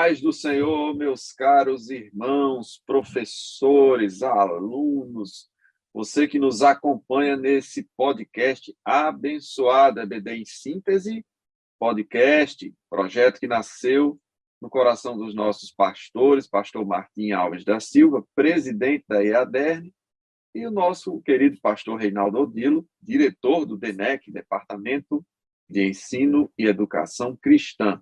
paz do Senhor, meus caros irmãos, professores, alunos, você que nos acompanha nesse podcast abençoado, EBD em Síntese, podcast, projeto que nasceu no coração dos nossos pastores, pastor Martim Alves da Silva, presidente da EADERN, e o nosso querido pastor Reinaldo Odilo, diretor do DENEC, Departamento de Ensino e Educação Cristã.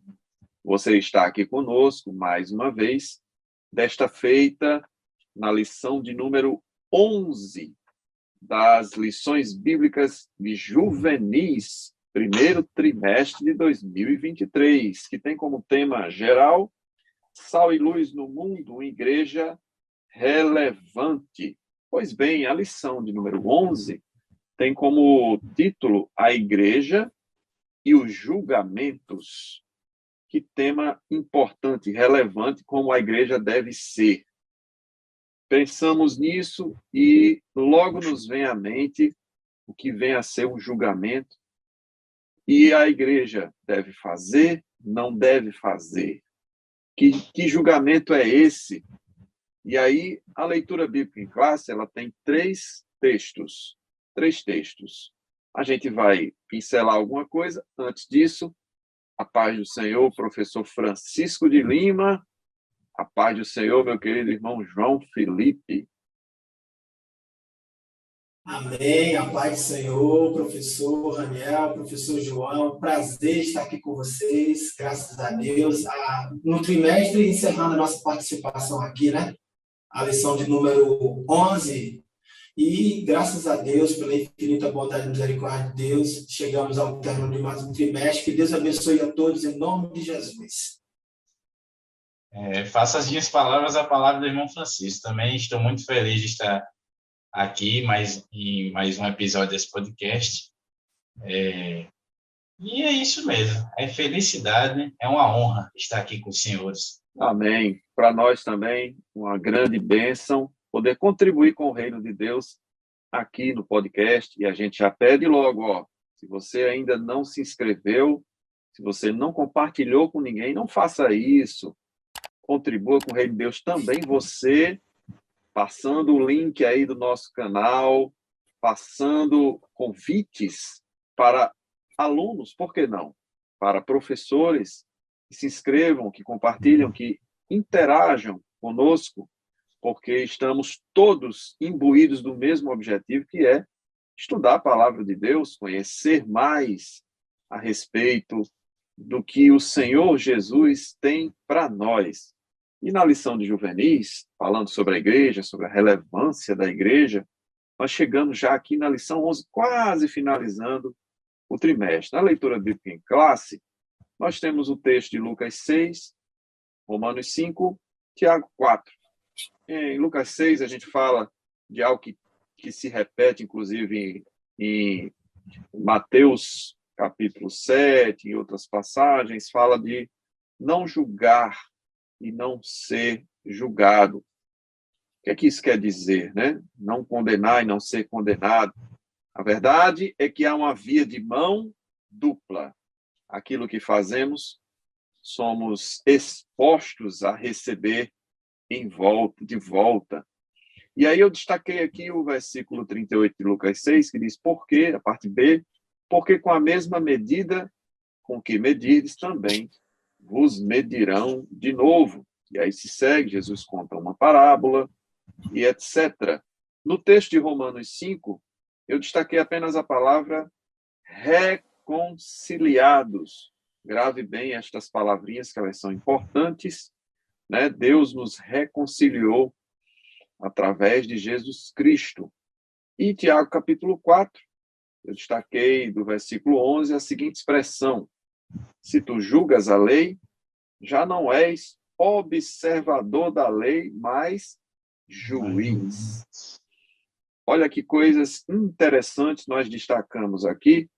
Você está aqui conosco, mais uma vez, desta feita, na lição de número 11 das lições bíblicas de juvenis, primeiro trimestre de 2023, que tem como tema geral, Sal e Luz no Mundo, uma igreja relevante. Pois bem, a lição de número 11 tem como título A Igreja e os Julgamentos. Que tema importante, relevante, como a igreja deve ser. Pensamos nisso e logo nos vem à mente o que vem a ser um julgamento. E a igreja deve fazer, não deve fazer. Que julgamento é esse? E aí, a leitura bíblica em classe, ela tem três textos. A gente vai pincelar alguma coisa. Antes disso, a paz do Senhor, professor Francisco de Lima. A paz do Senhor, meu querido irmão João Felipe. Amém. A paz do Senhor, professor Raniel, professor João. Prazer estar aqui com vocês, graças a Deus. No trimestre, encerrando a nossa participação aqui, né? A lição de número 11. E, graças a Deus, pela infinita bondade e misericórdia de Deus, chegamos ao término de mais um trimestre. Que Deus abençoe a todos, em nome de Jesus. Faço as minhas palavras a palavra do irmão Francisco. Também estou muito feliz de estar aqui em mais um episódio desse podcast. E é isso mesmo. É felicidade, é uma honra estar aqui com os senhores. Amém. Para nós também, uma grande bênção poder contribuir com o reino de Deus aqui no podcast. E a gente já pede logo, se você ainda não se inscreveu, se você não compartilhou com ninguém, não faça isso. Contribua com o reino de Deus também você, passando o link aí do nosso canal, passando convites para alunos, por que não? Para professores que se inscrevam, que compartilham, que interajam conosco, porque estamos todos imbuídos do mesmo objetivo, que é estudar a palavra de Deus, conhecer mais a respeito do que o Senhor Jesus tem para nós. E na lição de juvenis, falando sobre a igreja, sobre a relevância da igreja, nós chegamos já aqui na lição 11, quase finalizando o trimestre. Na leitura bíblica em classe, nós temos o texto de Lucas 6, Romanos 5, Tiago 4. Em Lucas 6, a gente fala de algo que se repete, inclusive, em Mateus capítulo 7, em outras passagens, fala de não julgar e não ser julgado. O que isso quer dizer, né? Não condenar e não ser condenado. A verdade é que há uma via de mão dupla. Aquilo que fazemos, somos expostos a receber de volta. E aí eu destaquei aqui o versículo 38 de Lucas 6, que diz, porque, a parte B, porque com a mesma medida com que medirdes também vos medirão de novo. E aí se segue, Jesus conta uma parábola e etc. No texto de Romanos 5, eu destaquei apenas a palavra reconciliados. Grave bem estas palavrinhas, que elas são importantes, né? Deus nos reconciliou através de Jesus Cristo. E Tiago capítulo 4, eu destaquei do versículo 11 a seguinte expressão: se tu julgas a lei, já não és observador da lei, mas juiz. Olha que coisas interessantes nós destacamos aqui.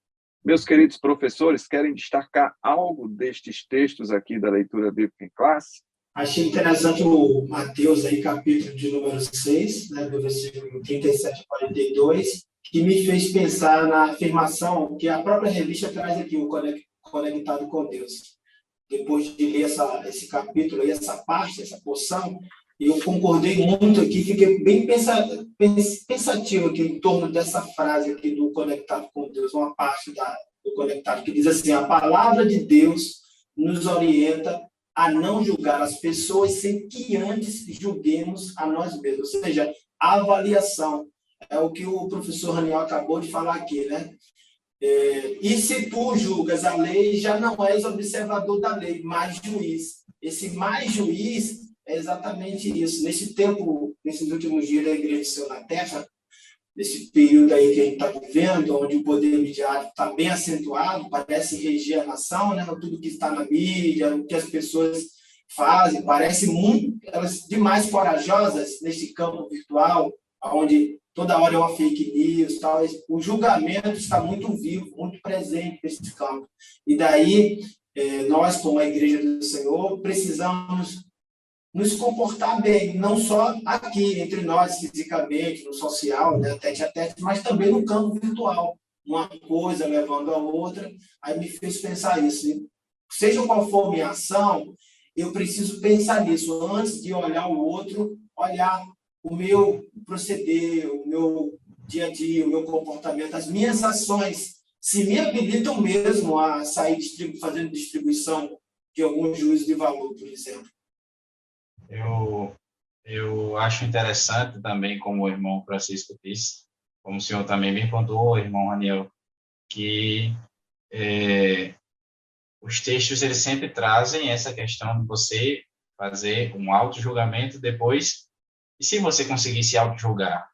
Meus queridos professores, querem destacar algo destes textos aqui da leitura bíblica em classe? Achei interessante o Mateus, aí, capítulo de número 6, né, do versículo 37 a 42, que me fez pensar na afirmação que a própria revista traz aqui, o Conectado com Deus. depois de ler esse capítulo, essa parte, essa porção, eu concordei muito aqui, fiquei bem pensativo aqui em torno dessa frase aqui do Conectado com Deus, uma parte do Conectado, que diz assim: a palavra de Deus nos orienta a não julgar as pessoas sem que antes julguemos a nós mesmos. Ou seja, a avaliação. É o que o professor Raniel acabou de falar aqui, né? E se tu julgas a lei, já não és observador da lei, mas juiz. Esse mais juiz é exatamente isso. Nesse tempo, nesses últimos dias da Igreja do Céu na Terra, nesse período aí que a gente está vivendo, onde o poder midiático está bem acentuado, parece reger a nação, né? Tudo que está na mídia, o que as pessoas fazem, parece muito, elas demais corajosas nesse campo virtual, onde toda hora é uma fake news, tal. O julgamento está muito vivo, muito presente nesse campo. E daí, nós, como a Igreja do Senhor, precisamos nos comportar bem, não só aqui, entre nós, fisicamente, no social, né, tete a tete, mas também no campo virtual. Uma coisa levando a outra, aí me fez pensar isso. Seja qual for a minha ação, eu preciso pensar nisso. Antes de olhar o outro, olhar o meu proceder, o meu dia a dia, o meu comportamento, as minhas ações, se me habilitam mesmo a sair fazendo distribuição de algum juízo de valor, por exemplo. Eu acho interessante também, como o irmão Francisco disse, como o senhor também me pontuou, irmão Raniel, que os textos eles sempre trazem essa questão de você fazer um auto-julgamento depois, e se você conseguir se auto-julgar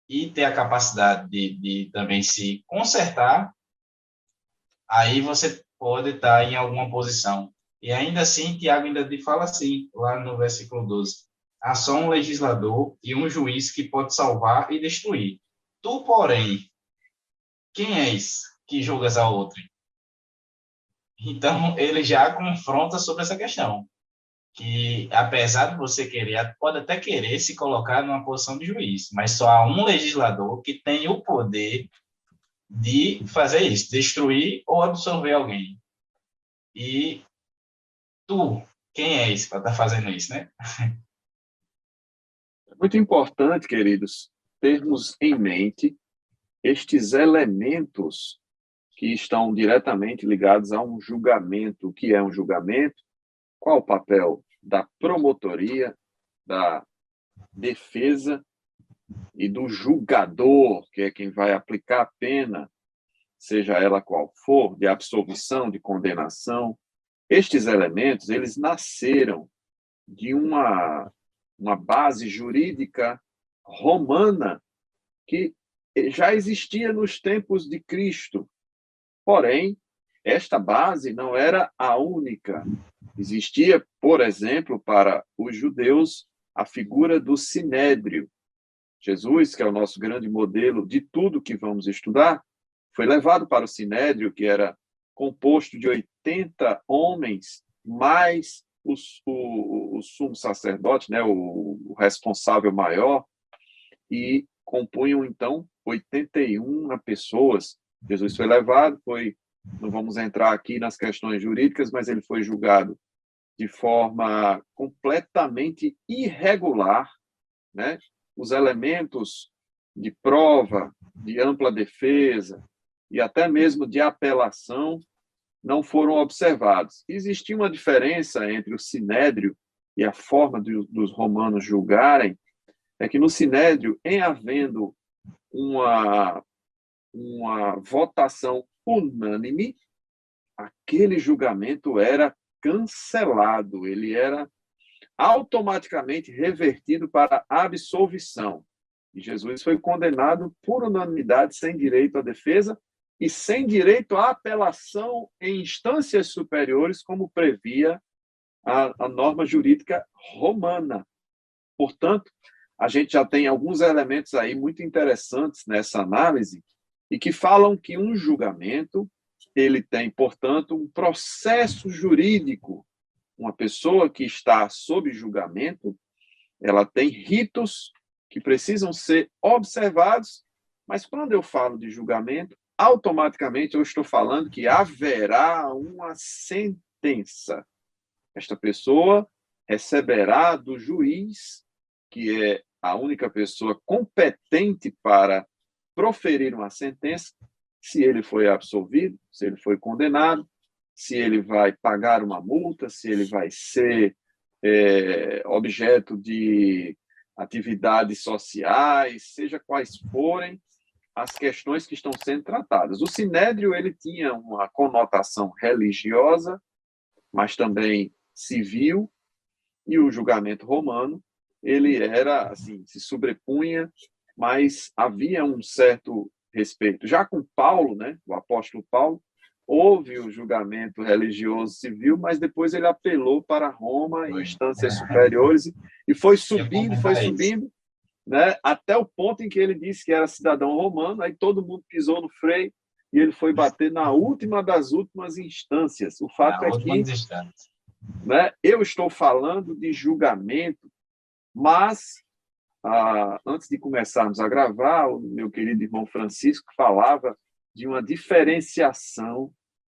e ter a capacidade de também se consertar, aí você pode estar em alguma posição. E ainda assim, Tiago ainda fala assim, lá no versículo 12, há só um legislador e um juiz que pode salvar e destruir. Tu, porém, quem és que julgas a outro? Então, ele já confronta sobre essa questão, que apesar de você querer, pode até querer se colocar numa posição de juiz, mas só há um legislador que tem o poder de fazer isso, destruir ou absolver alguém. E tu, quem é esse para estar fazendo isso, né? É muito importante, queridos, termos em mente estes elementos que estão diretamente ligados a um julgamento. O que é um julgamento? Qual o papel da promotoria, da defesa e do julgador, que é quem vai aplicar a pena, seja ela qual for, de absolvição, de condenação. Estes elementos, eles nasceram de uma base jurídica romana que já existia nos tempos de Cristo. Porém, esta base não era a única. Existia, por exemplo, para os judeus, a figura do sinédrio. Jesus, que é o nosso grande modelo de tudo que vamos estudar, foi levado para o sinédrio, que era composto de 80 homens, mais o sumo sacerdote, né, o responsável maior, e compunham, então, 81 pessoas. Jesus foi levado, não vamos entrar aqui nas questões jurídicas, mas ele foi julgado de forma completamente irregular, né? Os elementos de prova, de ampla defesa e até mesmo de apelação não foram observados. Existia uma diferença entre o sinédrio e a forma dos romanos julgarem, é que no sinédrio, em havendo uma votação unânime, aquele julgamento era cancelado, ele era automaticamente revertido para absolvição. E Jesus foi condenado por unanimidade, sem direito à defesa e sem direito à apelação em instâncias superiores, como previa a norma jurídica romana. Portanto, a gente já tem alguns elementos aí muito interessantes nessa análise e que falam que um julgamento, ele tem, portanto, um processo jurídico. Uma pessoa que está sob julgamento, ela tem ritos que precisam ser observados, mas quando eu falo de julgamento, automaticamente eu estou falando que haverá uma sentença sentença. Esta pessoa receberá do juiz, que é a única pessoa competente para proferir uma sentença, se ele foi absolvido, se ele foi condenado, se ele vai pagar uma multa, se ele vai ser objeto de atividades sociais, seja quais forem as questões que estão sendo tratadas. O sinédrio ele tinha uma conotação religiosa, mas também civil, e o julgamento romano ele era assim, se sobrepunha, mas havia um certo respeito. Já com Paulo, né, o apóstolo Paulo, houve o julgamento religioso civil, mas depois ele apelou para Roma em instâncias superiores e foi subindo, né, até o ponto em que ele disse que era cidadão romano, aí todo mundo pisou no freio e ele foi bater na última das últimas instâncias. O fato é que, né, eu estou falando de julgamento, mas antes de começarmos a gravar, o meu querido irmão Francisco falava de uma diferenciação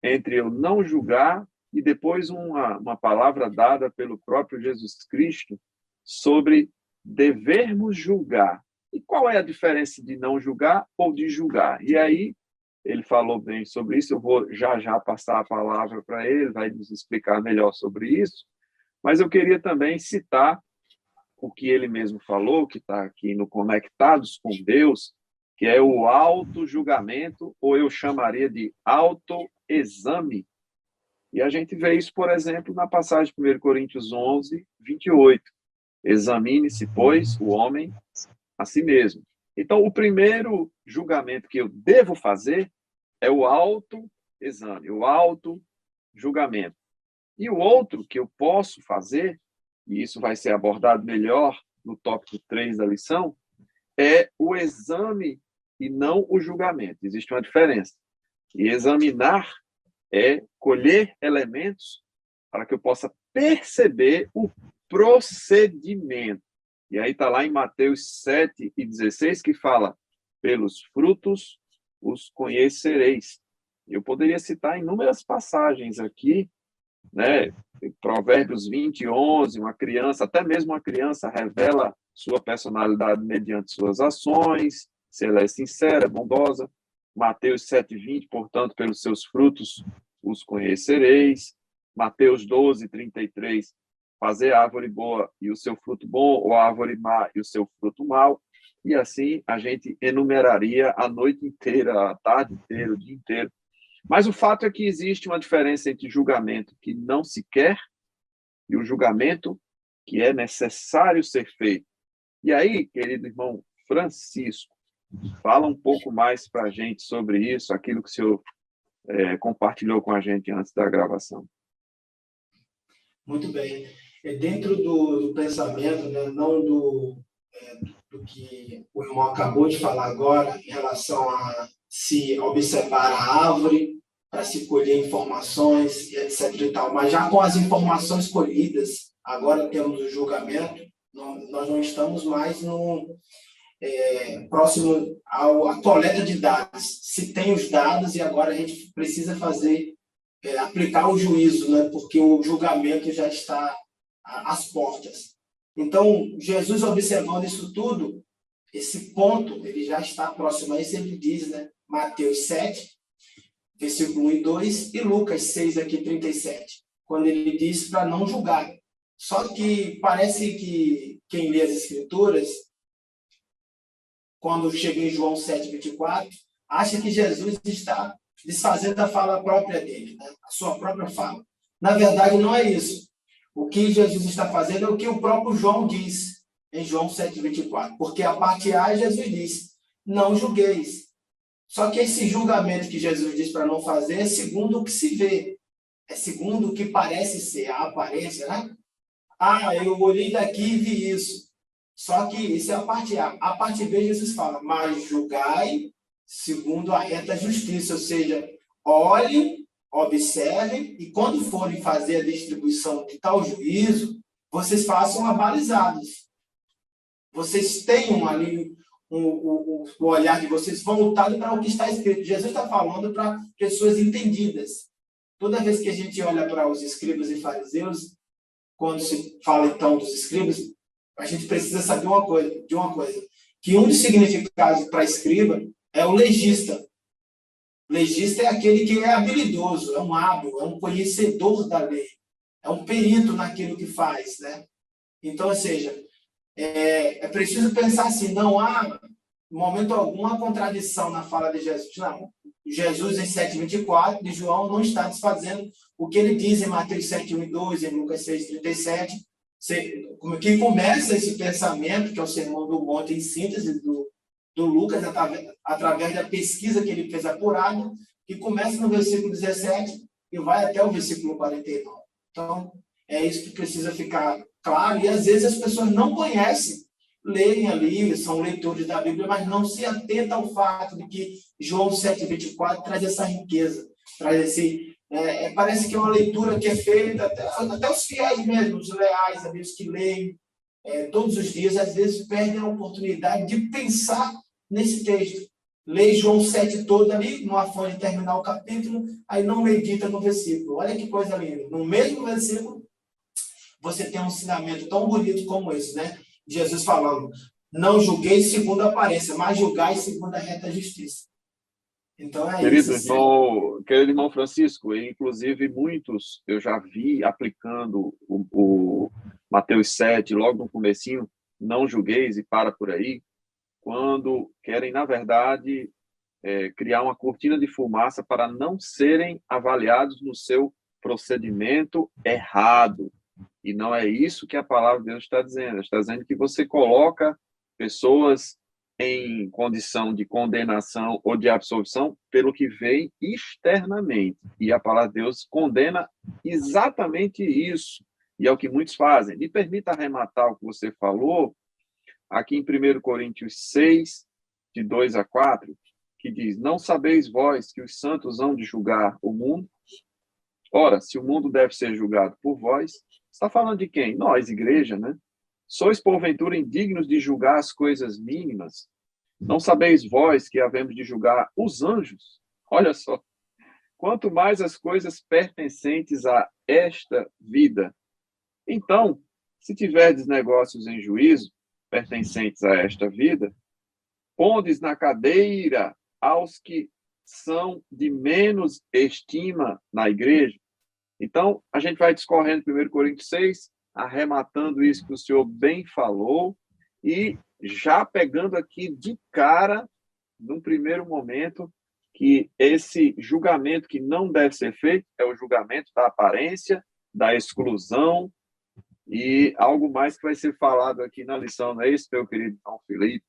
entre eu não julgar e depois uma palavra dada pelo próprio Jesus Cristo sobre devermos julgar. E qual é a diferença de não julgar ou de julgar? E aí, ele falou bem sobre isso, eu vou já passar a palavra para ele, vai nos explicar melhor sobre isso, mas eu queria também citar o que ele mesmo falou, que está aqui no Conectados com Deus, que é o auto-julgamento, ou eu chamaria de autoexame. E a gente vê isso, por exemplo, na passagem de 1 Coríntios 11, 28. Examine-se, pois, o homem a si mesmo. Então, o primeiro julgamento que eu devo fazer é o autoexame, o auto-julgamento. E o outro que eu posso fazer, e isso vai ser abordado melhor no tópico 3 da lição, é o exame e não o julgamento. Existe uma diferença. E examinar é colher elementos para que eu possa perceber o procedimento. E aí está lá em Mateus 7:16 que fala, pelos frutos os conhecereis. Eu poderia citar inúmeras passagens aqui, né? Provérbios 20:11, uma criança, até mesmo uma criança, revela sua personalidade mediante suas ações, se ela é sincera, bondosa. Mateus 7:20, portanto, pelos seus frutos os conhecereis. Mateus 12:33, fazer a árvore boa e o seu fruto bom, ou a árvore má e o seu fruto mau. E assim a gente enumeraria a noite inteira, a tarde inteira, o dia inteiro. Mas o fato é que existe uma diferença entre julgamento que não se quer e o julgamento que é necessário ser feito. E aí, querido irmão Francisco, fala um pouco mais para a gente sobre isso, aquilo que o senhor compartilhou com a gente antes da gravação. Muito bem. Dentro do pensamento, né, não do que o irmão acabou de falar agora, em relação a se observar a árvore, para se colher informações, etc. e tal. Mas já com as informações colhidas, agora temos o julgamento, nós não estamos mais próximo à coleta de dados. Se tem os dados e agora a gente precisa aplicar o juízo, né? Porque o julgamento já está às portas. Então, Jesus observando isso tudo, esse ponto, ele já está próximo a isso, ele diz, né? Mateus 7, versículo 1 e 2, e Lucas 6, aqui, 37, quando ele diz para não julgar. Só que parece que quem lê as Escrituras, quando chega em João 7, 24, acha que Jesus está desfazendo a fala própria dele, né? A sua própria fala. Na verdade, não é isso. O que Jesus está fazendo é o que o próprio João diz em João 7, 24. Porque a parte A, Jesus diz, não julgueis. Só que esse julgamento que Jesus diz para não fazer é segundo o que se vê. É segundo o que parece ser, a aparência, né? Eu olhei daqui e vi isso. Só que isso é a parte A. A parte B, Jesus fala, mas julgai segundo a reta justiça. Ou seja, olhe, observe, e quando forem fazer a distribuição de tal juízo, vocês façam abalizados. Vocês tenham ali o olhar de vocês voltado para o que está escrito. Jesus está falando para pessoas entendidas. Toda vez que a gente olha para os escribas e fariseus, quando se fala então dos escribas, a gente precisa saber de uma coisa, que um dos significados para escriba é o legista. O legista é aquele que é habilidoso, é um hábil, é um conhecedor da lei, é um perito naquilo que faz, né? Então, ou seja, é preciso pensar assim, não há, em momento algum, uma contradição na fala de Jesus. Não. Jesus, em 7,24, de João, não está desfazendo o que ele diz em Mateus 7,1 e 2, em Lucas 6,37, que começa esse pensamento, que é o Sermão do Monte, em síntese do Lucas, através da pesquisa que ele fez apurada, que começa no versículo 17 e vai até o versículo 49. Então, é isso que precisa ficar claro, e às vezes as pessoas não conhecem, leem ali, são leitores da Bíblia, mas não se atentam ao fato de que João 7,24 traz essa riqueza, traz esse... parece que é uma leitura que é feita, até os fiéis mesmo, os leais, amigos que leem todos os dias, às vezes perdem a oportunidade de pensar nesse texto. Lê João 7 todo ali, no afã de terminar o capítulo, aí não medita no versículo. Olha que coisa linda. No mesmo versículo, você tem um ensinamento tão bonito como esse, né? Jesus falando, não julgueis segundo a aparência, mas julgai segundo a reta justiça. Então é querido isso. Querido irmão Francisco, inclusive muitos eu já vi aplicando o Mateus 7, logo no comecinho, não julgueis e para por aí, quando querem, na verdade, criar uma cortina de fumaça para não serem avaliados no seu procedimento errado. E não é isso que a palavra de Deus está dizendo. Está dizendo que você coloca pessoas em condição de condenação ou de absolvição pelo que vem externamente. E a palavra de Deus condena exatamente isso. E é o que muitos fazem. Me permita arrematar o que você falou aqui em 1 Coríntios 6, de 2 a 4, que diz, não sabeis vós que os santos hão de julgar o mundo? Ora, se o mundo deve ser julgado por vós, está falando de quem? Nós, igreja, né? Sois, porventura, indignos de julgar as coisas mínimas? Não sabeis vós que havemos de julgar os anjos? Olha só. Quanto mais as coisas pertencentes a esta vida. Então, se tiverdes negócios em juízo, pertencentes a esta vida, pondes na cadeira aos que são de menos estima na igreja. Então, a gente vai discorrendo 1 Coríntios 6, arrematando isso que o senhor bem falou, e já pegando aqui de cara, num primeiro momento, que esse julgamento que não deve ser feito é o julgamento da aparência, da exclusão, e algo mais que vai ser falado aqui na lição, não é isso, meu querido João Felipe?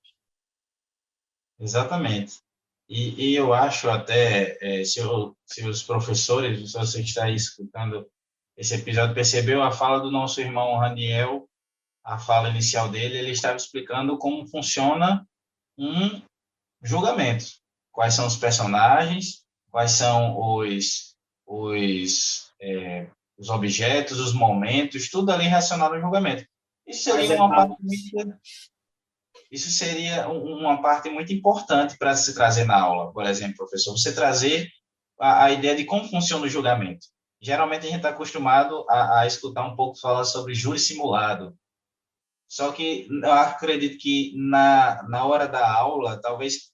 Exatamente. E eu acho até, se os professores, se você que está aí escutando esse episódio, percebeu a fala do nosso irmão Raniel, a fala inicial dele, ele estava explicando como funciona um julgamento. Quais são os personagens, quais são os objetos, os momentos, tudo ali relacionado ao julgamento. Isso seria uma parte muito importante para se trazer na aula, por exemplo, professor, você trazer a ideia de como funciona o julgamento. Geralmente a gente está acostumado a escutar um pouco falar sobre júri simulado, só que eu acredito que na hora da aula, talvez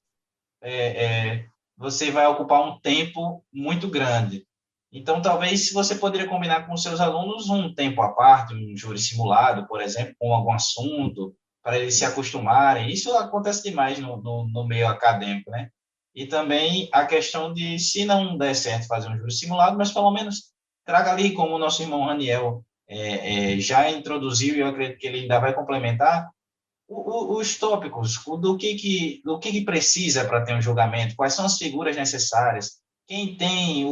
você vai ocupar um tempo muito grande. Então, talvez você poderia combinar com os seus alunos um tempo à parte, um júri simulado, por exemplo, com algum assunto, para eles se acostumarem. Isso acontece demais no meio acadêmico, né? E também a questão de, se não der certo fazer um júri simulado, mas pelo menos traga ali, como o nosso irmão Raniel já introduziu, e eu acredito que ele ainda vai complementar, os tópicos, do que precisa para ter um julgamento, quais são as figuras necessárias, quem tem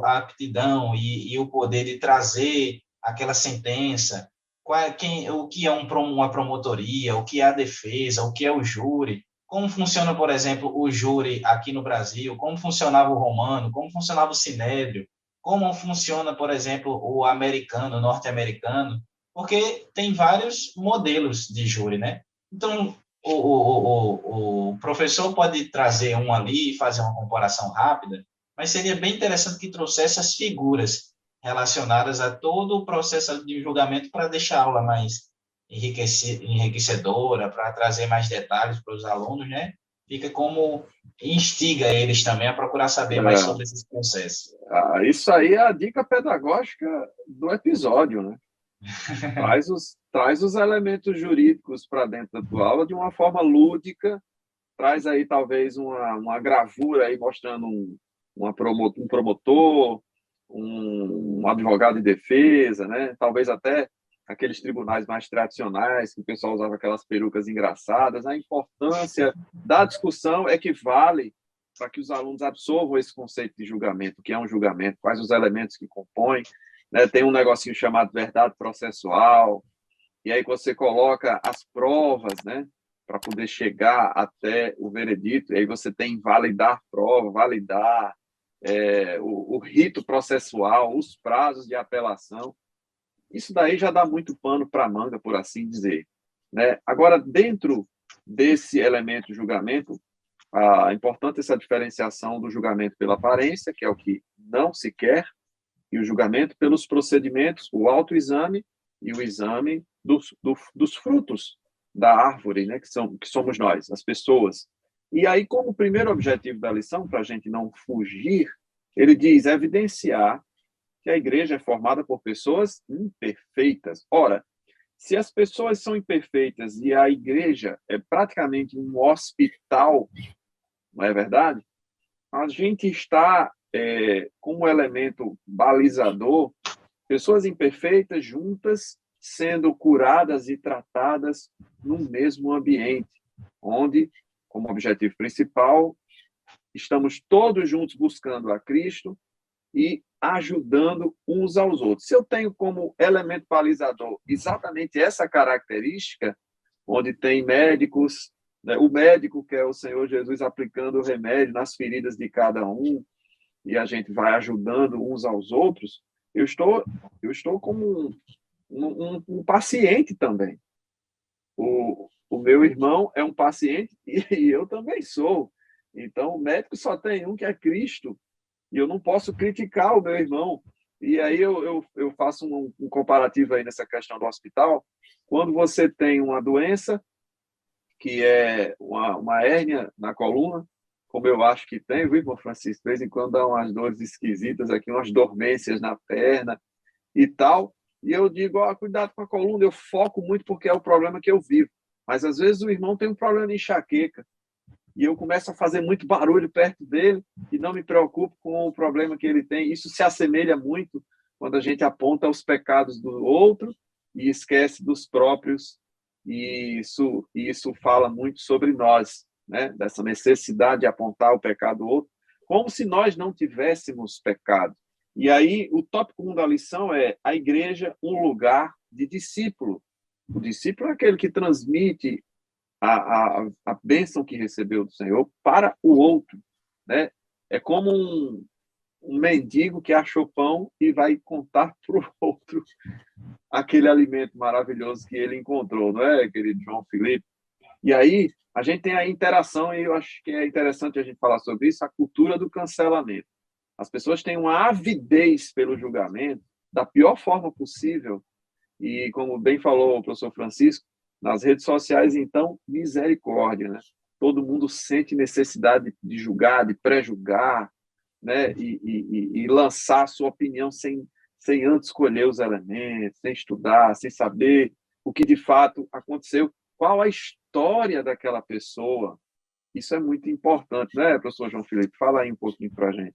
a aptidão e o poder de trazer aquela sentença, o que é uma promotoria, o que é a defesa, o que é o júri, como funciona, por exemplo, o júri aqui no Brasil, como funcionava o romano, como funcionava o sinédrio, como funciona, por exemplo, o americano, o norte-americano, porque tem vários modelos de júri, né? Então, o professor pode trazer um ali e fazer uma comparação rápida, mas seria bem interessante que trouxesse as figuras relacionadas a todo o processo de julgamento para deixar a aula mais enriquecedora, para trazer mais detalhes para os alunos, né? Fica como instiga eles também a procurar saber mais sobre esses processos. Isso aí é a dica pedagógica do episódio, né? Traz os elementos jurídicos para dentro da tua aula de uma forma lúdica, traz aí talvez uma gravura aí mostrando um promotor, um advogado de defesa, né? Talvez até aqueles tribunais mais tradicionais, que o pessoal usava aquelas perucas engraçadas. A importância da discussão é que vale para que os alunos absorvam esse conceito de julgamento, o que é um julgamento, quais os elementos que compõem, né? Tem um negocinho chamado verdade processual, e aí você coloca as provas, né, para poder chegar até o veredito, e aí você tem validar prova, validar o rito processual, os prazos de apelação. Isso daí já dá muito pano para a manga, por assim dizer, né? Agora, dentro desse elemento julgamento, é importante essa diferenciação do julgamento pela aparência, que é o que não se quer, e o julgamento pelos procedimentos, o autoexame e o exame dos frutos da árvore, né, que somos nós, as pessoas. E aí, como primeiro objetivo da lição, para a gente não fugir, ele diz evidenciar que a igreja é formada por pessoas imperfeitas. Ora, se as pessoas são imperfeitas e a igreja é praticamente um hospital, não é verdade? A gente está como elemento balizador pessoas imperfeitas juntas sendo curadas e tratadas no mesmo ambiente, onde, como objetivo principal, estamos todos juntos buscando a Cristo e ajudando uns aos outros. Se eu tenho como elemento balizador exatamente essa característica, onde tem médicos, né, o médico que é o Senhor Jesus aplicando o remédio nas feridas de cada um, e a gente vai ajudando uns aos outros, eu estou como um paciente também. O meu irmão é um paciente e eu também sou. Então, o médico só tem um, que é Cristo, e eu não posso criticar o meu irmão. E aí eu faço um comparativo aí nessa questão do hospital. Quando você tem uma doença, que é uma hérnia na coluna, como eu acho que tem, viu, irmão Francisco? De vez em quando dá umas dores esquisitas aqui, umas dormências na perna e tal. E eu digo, cuidado com a coluna, eu foco muito porque é o problema que eu vivo. Mas às vezes o irmão tem um problema de enxaqueca e eu começo a fazer muito barulho perto dele e não me preocupo com o problema que ele tem. Isso se assemelha muito quando a gente aponta os pecados do outro e esquece dos próprios. E isso fala muito sobre nós, né? Dessa necessidade de apontar o pecado do outro, como se nós não tivéssemos pecado. E aí, o tópico 1 da lição é a igreja, um lugar de discípulo. O discípulo é aquele que transmite a bênção que recebeu do Senhor para o outro, né? É como um mendigo que achou pão e vai contar para o outro aquele alimento maravilhoso que ele encontrou, não é, querido João Felipe? E aí, a gente tem a interação, e eu acho que é interessante a gente falar sobre isso, a cultura do cancelamento. As pessoas têm uma avidez pelo julgamento da pior forma possível, e como bem falou o professor Francisco, nas redes sociais, então, misericórdia, né? Todo mundo sente necessidade de julgar, de pré-julgar, né? E lançar a sua opinião sem antes escolher os elementos, sem estudar, sem saber o que de fato aconteceu, qual a história daquela pessoa. Isso é muito importante, né, professor João Felipe? Fala aí um pouquinho para a gente.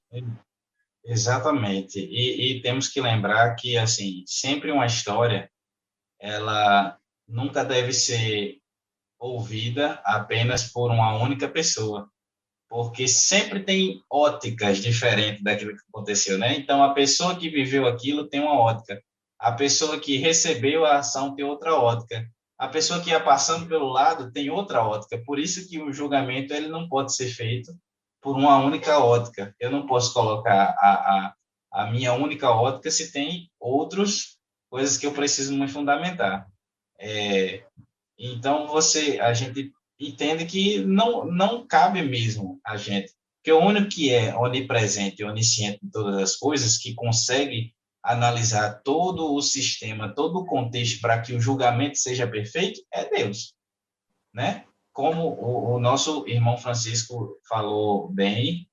Exatamente. E temos que lembrar que, assim, sempre uma história, ela nunca deve ser ouvida apenas por uma única pessoa, porque sempre tem óticas diferentes daquilo que aconteceu, né? Então, a pessoa que viveu aquilo tem uma ótica, a pessoa que recebeu a ação tem outra ótica, a pessoa que ia passando pelo lado tem outra ótica. Por isso que o julgamento ele não pode ser feito por uma única ótica. Eu não posso colocar a minha única ótica se tem outras coisas que eu preciso me fundamentar. Então, a gente entende que não cabe mesmo a gente Porque o único que é onipresente e onisciente em todas as coisas, que consegue analisar todo o sistema, todo o contexto para que o julgamento seja perfeito, é Deus, né? Como o nosso irmão Francisco falou bem,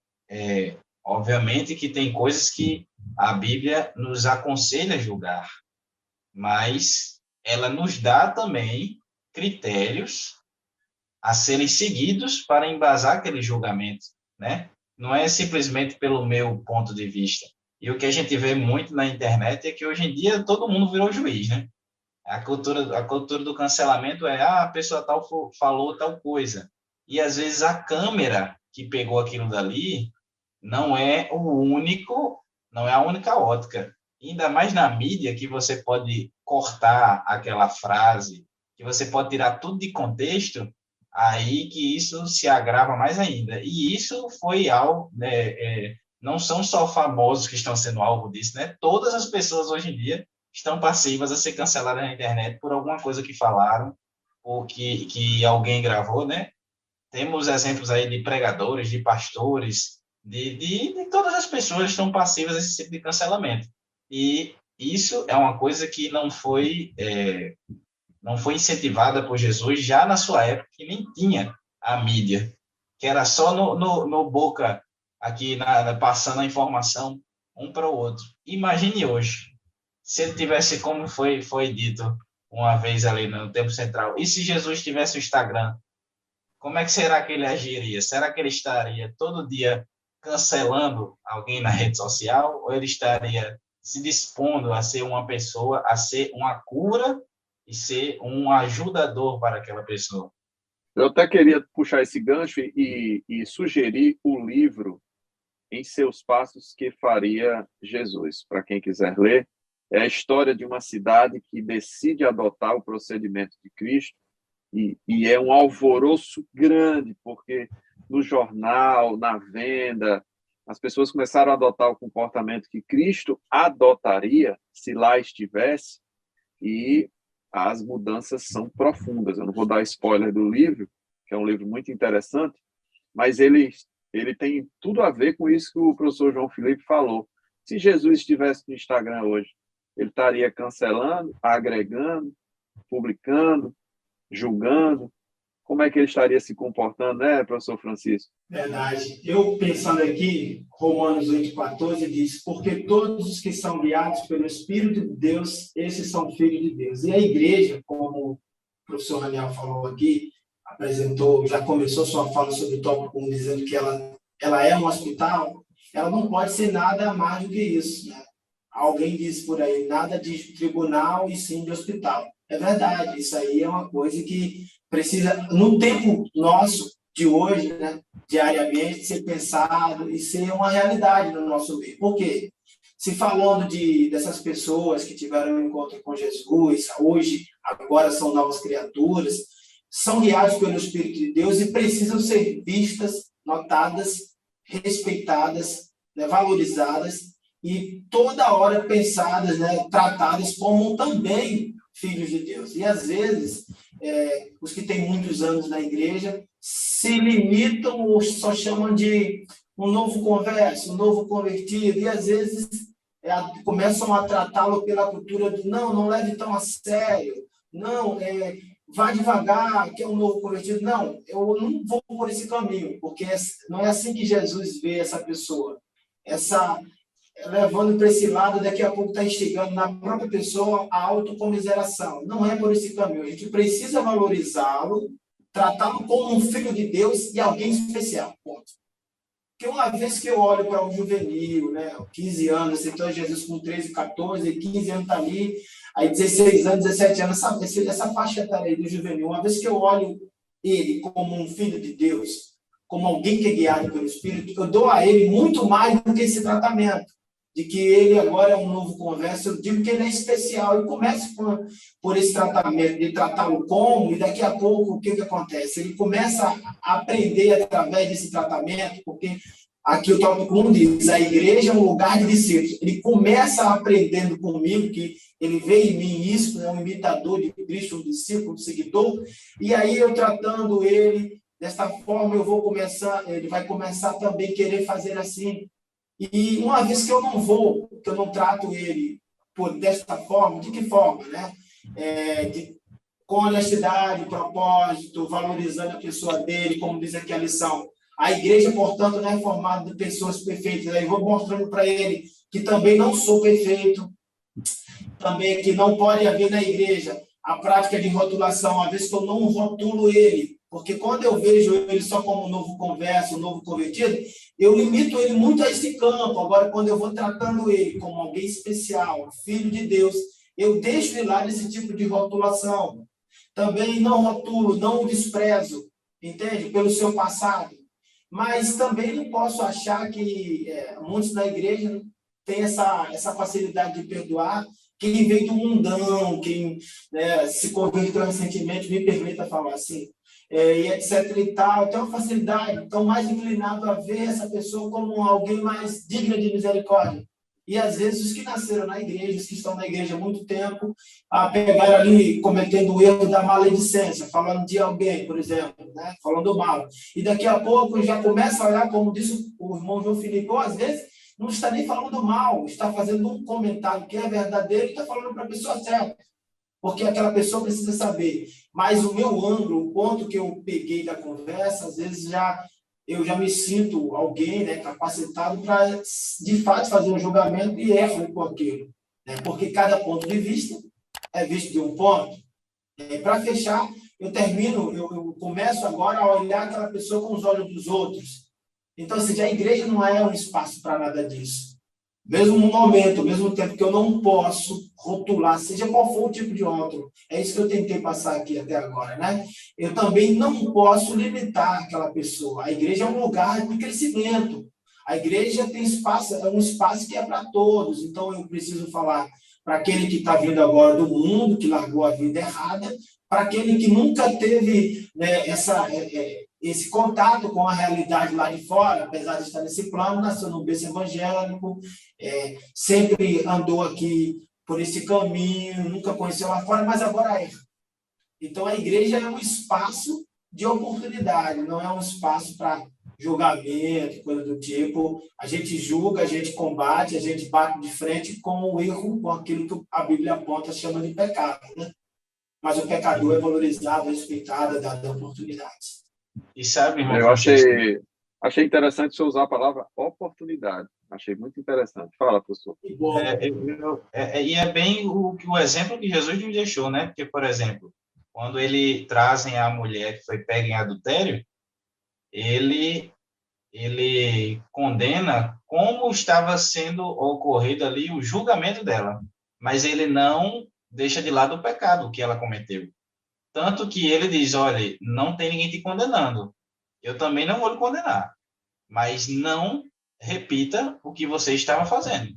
obviamente que tem coisas que a Bíblia nos aconselha a julgar, mas ela nos dá também critérios a serem seguidos para embasar aquele julgamento, né? Não é simplesmente pelo meu ponto de vista. E o que a gente vê muito na internet é que hoje em dia todo mundo virou juiz, né? A cultura do cancelamento é, a pessoa tal falou tal coisa. E às vezes a câmera que pegou aquilo dali não é a única ótica. Ainda mais na mídia, que você pode cortar aquela frase, que você pode tirar tudo de contexto, aí que isso se agrava mais ainda. E isso foi algo, né, não são só famosos que estão sendo alvo disso, né? Todas as pessoas hoje em dia estão passivas a ser canceladas na internet por alguma coisa que falaram ou que alguém gravou, né? Temos exemplos aí de pregadores, de pastores, de todas as pessoas que estão passivas a esse tipo de cancelamento. E isso é uma coisa que não foi incentivada por Jesus já na sua época, que nem tinha a mídia, que era só no boca, aqui passando a informação um para o outro. Imagine hoje, se ele tivesse, como foi dito uma vez ali no Tempo Central, e se Jesus tivesse o Instagram, como é que será que ele agiria? Será que ele estaria todo dia cancelando alguém na rede social, ou ele estaria se dispondo a ser uma pessoa, a ser uma cura e ser um ajudador para aquela pessoa? Eu até queria puxar esse gancho e sugerir o livro Em Seus Passos que Faria Jesus. Para quem quiser ler, é a história de uma cidade que decide adotar o procedimento de Cristo e é um alvoroço grande, porque no jornal, na venda, as pessoas começaram a adotar o comportamento que Cristo adotaria se lá estivesse, e as mudanças são profundas. Eu não vou dar spoiler do livro, que é um livro muito interessante, mas ele tem tudo a ver com isso que o professor João Felipe falou. Se Jesus estivesse no Instagram hoje, ele estaria cancelando, agregando, publicando, julgando. Como é que ele estaria se comportando, né, professor Francisco? Verdade. Eu, pensando aqui, Romanos 8,14 diz: porque todos os que são guiados pelo Espírito de Deus, esses são filhos de Deus. E a igreja, como o professor Raniel falou aqui, apresentou, já começou sua fala sobre o tópico 1, dizendo que ela é um hospital, ela não pode ser nada mais do que isso, né? Alguém diz por aí, nada de tribunal e sim de hospital. É verdade, isso aí é uma coisa que precisa, no tempo nosso de hoje, né, diariamente, ser pensado e ser uma realidade no nosso meio. Por quê? Se falando dessas pessoas que tiveram um encontro com Jesus, hoje, agora são novas criaturas, são guiados pelo Espírito de Deus e precisam ser vistas, notadas, respeitadas, né, valorizadas e toda hora pensadas, né, tratadas como também filhos de Deus. E às vezes, os que têm muitos anos na igreja se limitam ou só chamam de um novo converso, um novo convertido, e às vezes começam a tratá-lo pela cultura do não leve tão a sério, não, vá devagar, que é um novo convertido. Não, eu não vou por esse caminho, porque não é assim que Jesus vê essa pessoa. Levando para esse lado, daqui a pouco está instigando na própria pessoa a autocomiseração. Não é por esse caminho. A gente precisa valorizá-lo, tratá-lo como um filho de Deus e alguém especial. Ponto. Porque uma vez que eu olho para um juvenil, né, 15 anos, então Jesus com 13, 14, 15 anos está ali, aí 16 anos, 17 anos, essa faixa etária aí do juvenil, uma vez que eu olho ele como um filho de Deus, como alguém que é guiado pelo Espírito, eu dou a ele muito mais do que esse tratamento, de que ele agora é um novo converso. Eu digo que ele é especial, e começa por esse tratamento, de tratá-lo como, e daqui a pouco o que acontece? Ele começa a aprender através desse tratamento, porque aqui o tópico 1 diz, a igreja é um lugar de discípulos. Ele começa aprendendo comigo, que ele vê em mim isso, é um imitador de Cristo, um discípulo, um seguidor, e aí eu tratando ele Desta forma, ele vai começar também a querer fazer assim. E uma vez que eu não vou, que eu não trato ele desta forma, de que forma, né? Com honestidade, propósito, valorizando a pessoa dele, como diz aqui a lição. A igreja, portanto, não é formada de pessoas perfeitas. Aí eu vou mostrando para ele que também não sou perfeito, também que não pode haver na igreja a prática de rotulação, uma vez que eu não rotulo ele, porque quando eu vejo ele só como um novo converso, um novo convertido, eu limito ele muito a esse campo. Agora, quando eu vou tratando ele como alguém especial, filho de Deus, eu deixo ele lá nesse tipo de rotulação. Também não rotulo, não o desprezo, entende? Pelo seu passado. Mas também não posso achar que muitos na igreja têm essa facilidade de perdoar quem veio do mundão, quem se converteu recentemente, me permita falar assim, e etc e tal, tem uma facilidade, estão mais inclinados a ver essa pessoa como alguém mais digna de misericórdia. E às vezes os que nasceram na igreja, os que estão na igreja há muito tempo, pegaram ali cometendo o erro da maledicência, falando de alguém, por exemplo, né? Falando mal. E daqui a pouco já começa a olhar, como disse o irmão João Felipe, ou às vezes não está nem falando mal, está fazendo um comentário que é verdadeiro e está falando para a pessoa certa, porque aquela pessoa precisa saber. Mas o meu ângulo, o ponto que eu peguei da conversa, às vezes eu já me sinto alguém, né, capacitado para, de fato, fazer um julgamento e erro com aquilo. Né? Porque cada ponto de vista é visto de um ponto. Para fechar, eu começo agora a olhar aquela pessoa com os olhos dos outros. Então, assim, a igreja não é um espaço para nada disso. Mesmo no momento, mesmo tempo que eu não posso rotular, seja qual for o tipo de rótulo, é isso que eu tentei passar aqui até agora, né? Eu também não posso limitar aquela pessoa. A igreja é um lugar de crescimento. A igreja tem espaço, é um espaço que é para todos. Então, eu preciso falar para aquele que está vindo agora do mundo, que largou a vida errada, para aquele que nunca teve, né, esse contato com a realidade lá de fora, apesar de estar nesse plano, nasceu no berço evangélico, sempre andou aqui por esse caminho, nunca conheceu lá fora, mas agora é. Então, a igreja é um espaço de oportunidade, não é um espaço para julgamento, coisa do tipo. A gente julga, a gente combate, a gente bate de frente com o erro, com aquilo que a Bíblia aponta, chama de pecado, né? Mas o pecador é valorizado, respeitado, dado oportunidades. E sabe, irmão Eu Francisco, achei interessante você usar a palavra oportunidade. Achei muito interessante. Fala, professor. e é bem o exemplo que Jesus nos deixou, né? Porque, por exemplo, quando ele trazem a mulher que foi pega em adultério, ele condena como estava sendo ocorrido ali o julgamento dela, mas ele não deixa de lado o pecado que ela cometeu. Tanto que ele diz, olha, não tem ninguém te condenando, eu também não vou lhe condenar, mas não repita o que você estava fazendo.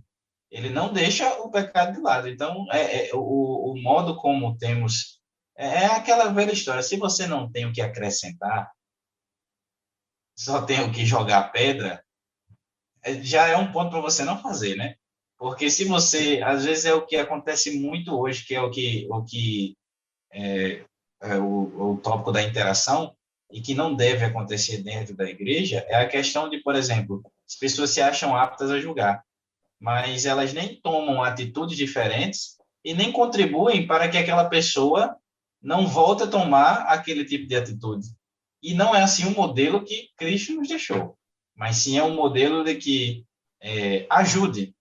Ele não deixa o pecado de lado. Então, o modo como temos... É aquela velha história, se você não tem o que acrescentar, só tem o que jogar pedra, já é um ponto para você não fazer, né? Porque se você... Às vezes é o que acontece muito hoje, que é o tópico da interação, e que não deve acontecer dentro da igreja, é a questão de, por exemplo, as pessoas se acham aptas a julgar, mas elas nem tomam atitudes diferentes e nem contribuem para que aquela pessoa não volte a tomar aquele tipo de atitude. E não é assim um modelo que Cristo nos deixou, mas sim é um modelo de que ajude.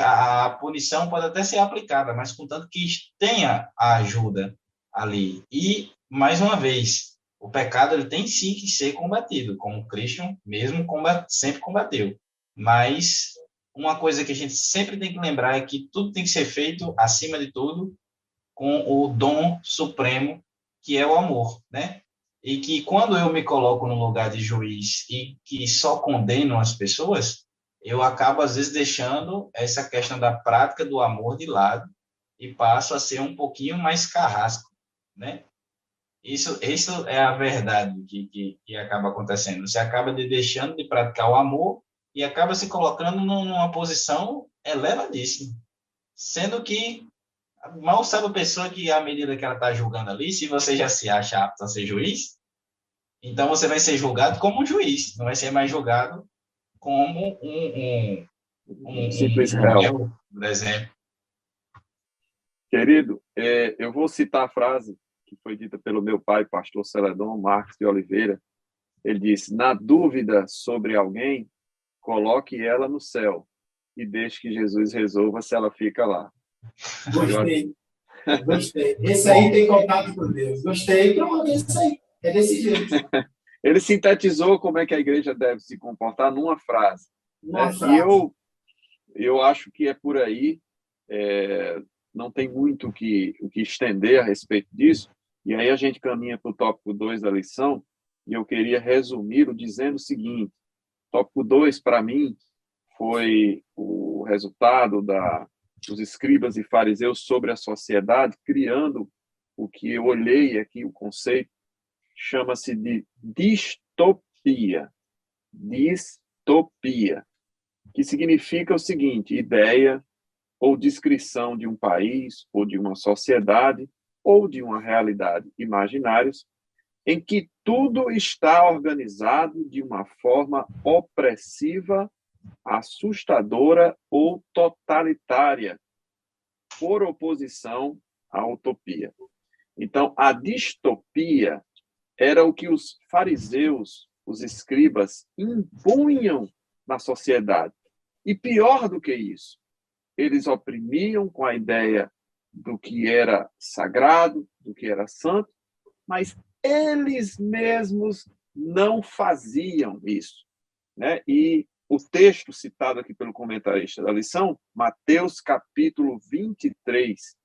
A punição pode até ser aplicada, mas contanto que tenha a ajuda ali. E, mais uma vez, o pecado ele tem sim que ser combatido, como Cristo mesmo sempre combateu. Mas uma coisa que a gente sempre tem que lembrar é que tudo tem que ser feito, acima de tudo, com o dom supremo, que é o amor, né? E que quando eu me coloco no lugar de juiz e que só condeno as pessoas, eu acabo, às vezes, deixando essa questão da prática do amor de lado e passo a ser um pouquinho mais carrasco, né? Isso é a verdade que acaba acontecendo. Você acaba deixando de praticar o amor e acaba se colocando numa posição elevadíssima. Sendo que mal sabe a pessoa que, à medida que ela está julgando ali, se você já se acha apto a ser juiz, Então, você vai ser julgado como um juiz, não vai ser mais julgado como Simples um réu. réu, por exemplo. Querido, eu vou citar a frase que foi dita pelo meu pai, pastor Celedon Marques de Oliveira. Ele disse: na dúvida sobre alguém, coloque ela no céu e deixe que Jesus resolva se ela fica lá. Gostei. Gostei. Esse aí tem contato com Deus. Gostei. Pronto, é isso aí. É desse jeito. Ele sintetizou como é que a igreja deve se comportar numa frase. Uma Né? frase. E eu acho que é por aí, não tem muito o que estender a respeito disso, e aí a gente caminha para o tópico 2 da lição, e eu queria resumi-lo dizendo o seguinte: tópico 2, para mim, foi o resultado dos escribas e fariseus sobre a sociedade, criando o que eu olhei aqui, o conceito, chama-se de distopia. Distopia, que significa o seguinte: ideia ou descrição de um país, ou de uma sociedade, ou de uma realidade imaginários, em que tudo está organizado de uma forma opressiva, assustadora ou totalitária, por oposição à utopia. Então, a distopia era o que os fariseus, os escribas, impunham na sociedade. E pior do que isso, eles oprimiam com a ideia do que era sagrado, do que era santo, mas eles mesmos não faziam isso. Né? E o texto citado aqui pelo comentarista da lição, Mateus capítulo 23,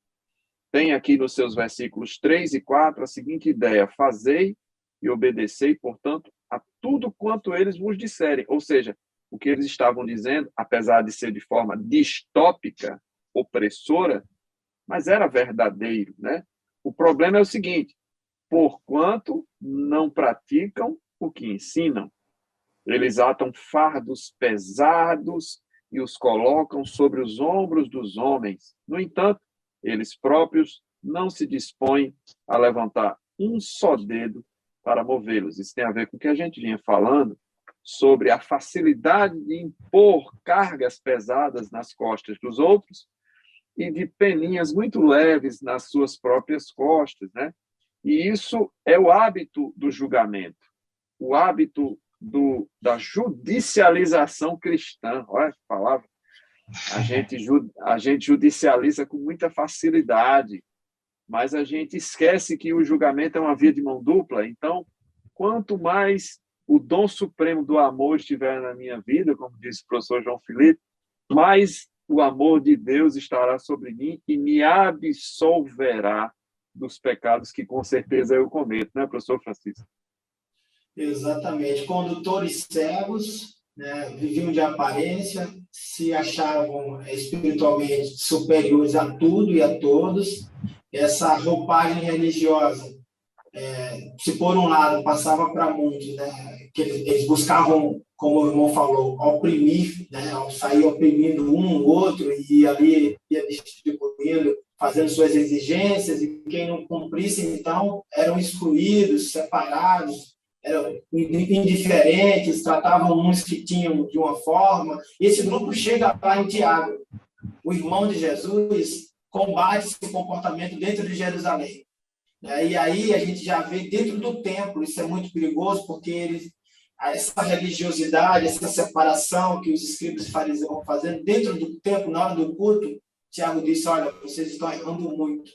tem aqui nos seus versículos 3 e 4 a seguinte ideia: fazei e obedecei, portanto, a tudo quanto eles vos disserem. Ou seja, o que eles estavam dizendo, apesar de ser de forma distópica, opressora, mas era verdadeiro, né? O problema é o seguinte: porquanto não praticam o que ensinam, eles atam fardos pesados e os colocam sobre os ombros dos homens. No entanto, eles próprios não se dispõem a levantar um só dedo para movê-los. Isso tem a ver com o que a gente vinha falando sobre a facilidade de impor cargas pesadas nas costas dos outros e de peninhas muito leves nas suas próprias costas, né? E isso é o hábito do julgamento, o hábito da judicialização cristã. Olha que palavra. A gente judicializa com muita facilidade, mas a gente esquece que o julgamento é uma via de mão dupla. Então, quanto mais o dom supremo do amor estiver na minha vida, como disse o professor João Felipe, mais o amor de Deus estará sobre mim e me absolverá dos pecados que com certeza eu cometo, né, professor Francisco? Exatamente. Condutores cegos, né, viviam de aparência, se achavam espiritualmente superiores a tudo e a todos. Essa roupagem religiosa, se por um lado passava para muitos, né, que eles buscavam, como o irmão falou, oprimir, né, sair oprimindo um, outro, e ali ia distribuindo, fazendo suas exigências, e quem não cumprisse, então, eram excluídos, separados, eram indiferentes, tratavam uns que tinham de uma forma. E esse grupo chega lá em Tiago, o irmão de Jesus, combate esse comportamento dentro de Jerusalém. E aí a gente já vê dentro do templo, isso é muito perigoso, porque essa religiosidade, essa separação que os escribas e fariseus vão fazendo dentro do templo, na hora do culto, Tiago disse: olha, vocês estão errando muito.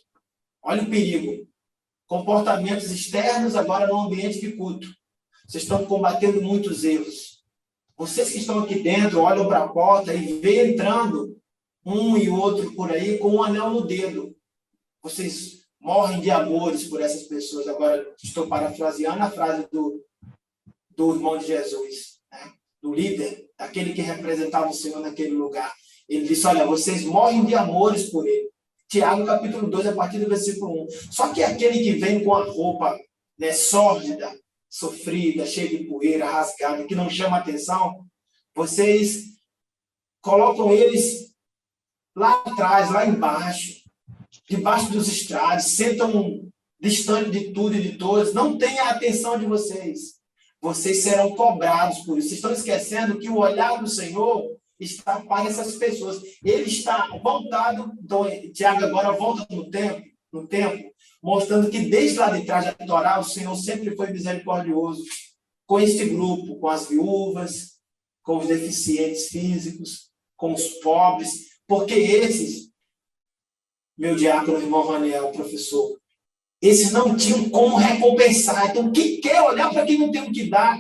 Olha o perigo. Comportamentos externos agora no ambiente de culto. Vocês estão combatendo muitos erros. Vocês que estão aqui dentro olham para a porta e vê entrando um e outro por aí com um anel no dedo. Vocês morrem de amores por essas pessoas. Agora, estou parafraseando a frase do irmão de Jesus, né? Do líder, aquele que representava o Senhor naquele lugar. Ele disse: olha, vocês morrem de amores por ele. Tiago, capítulo 2, a partir do versículo 1. Só que aquele que vem com a roupa, né, sórdida, sofrida, cheia de poeira, rasgada, que não chama atenção, vocês colocam eles lá atrás, lá embaixo, debaixo dos estrados, sentam distante de tudo e de todos, não tem a atenção de vocês. Vocês serão cobrados por isso. Vocês estão esquecendo que o olhar do Senhor está para essas pessoas. Ele está voltado, então, Tiago agora volta no tempo, mostrando que desde lá de trás da Torá, o Senhor sempre foi misericordioso com este grupo, com as viúvas, com os deficientes físicos, com os pobres, porque esses, meu diácono, irmão Raniel, professor, esses não tinham como recompensar. Então, quem quer olhar para quem não tem o que dar,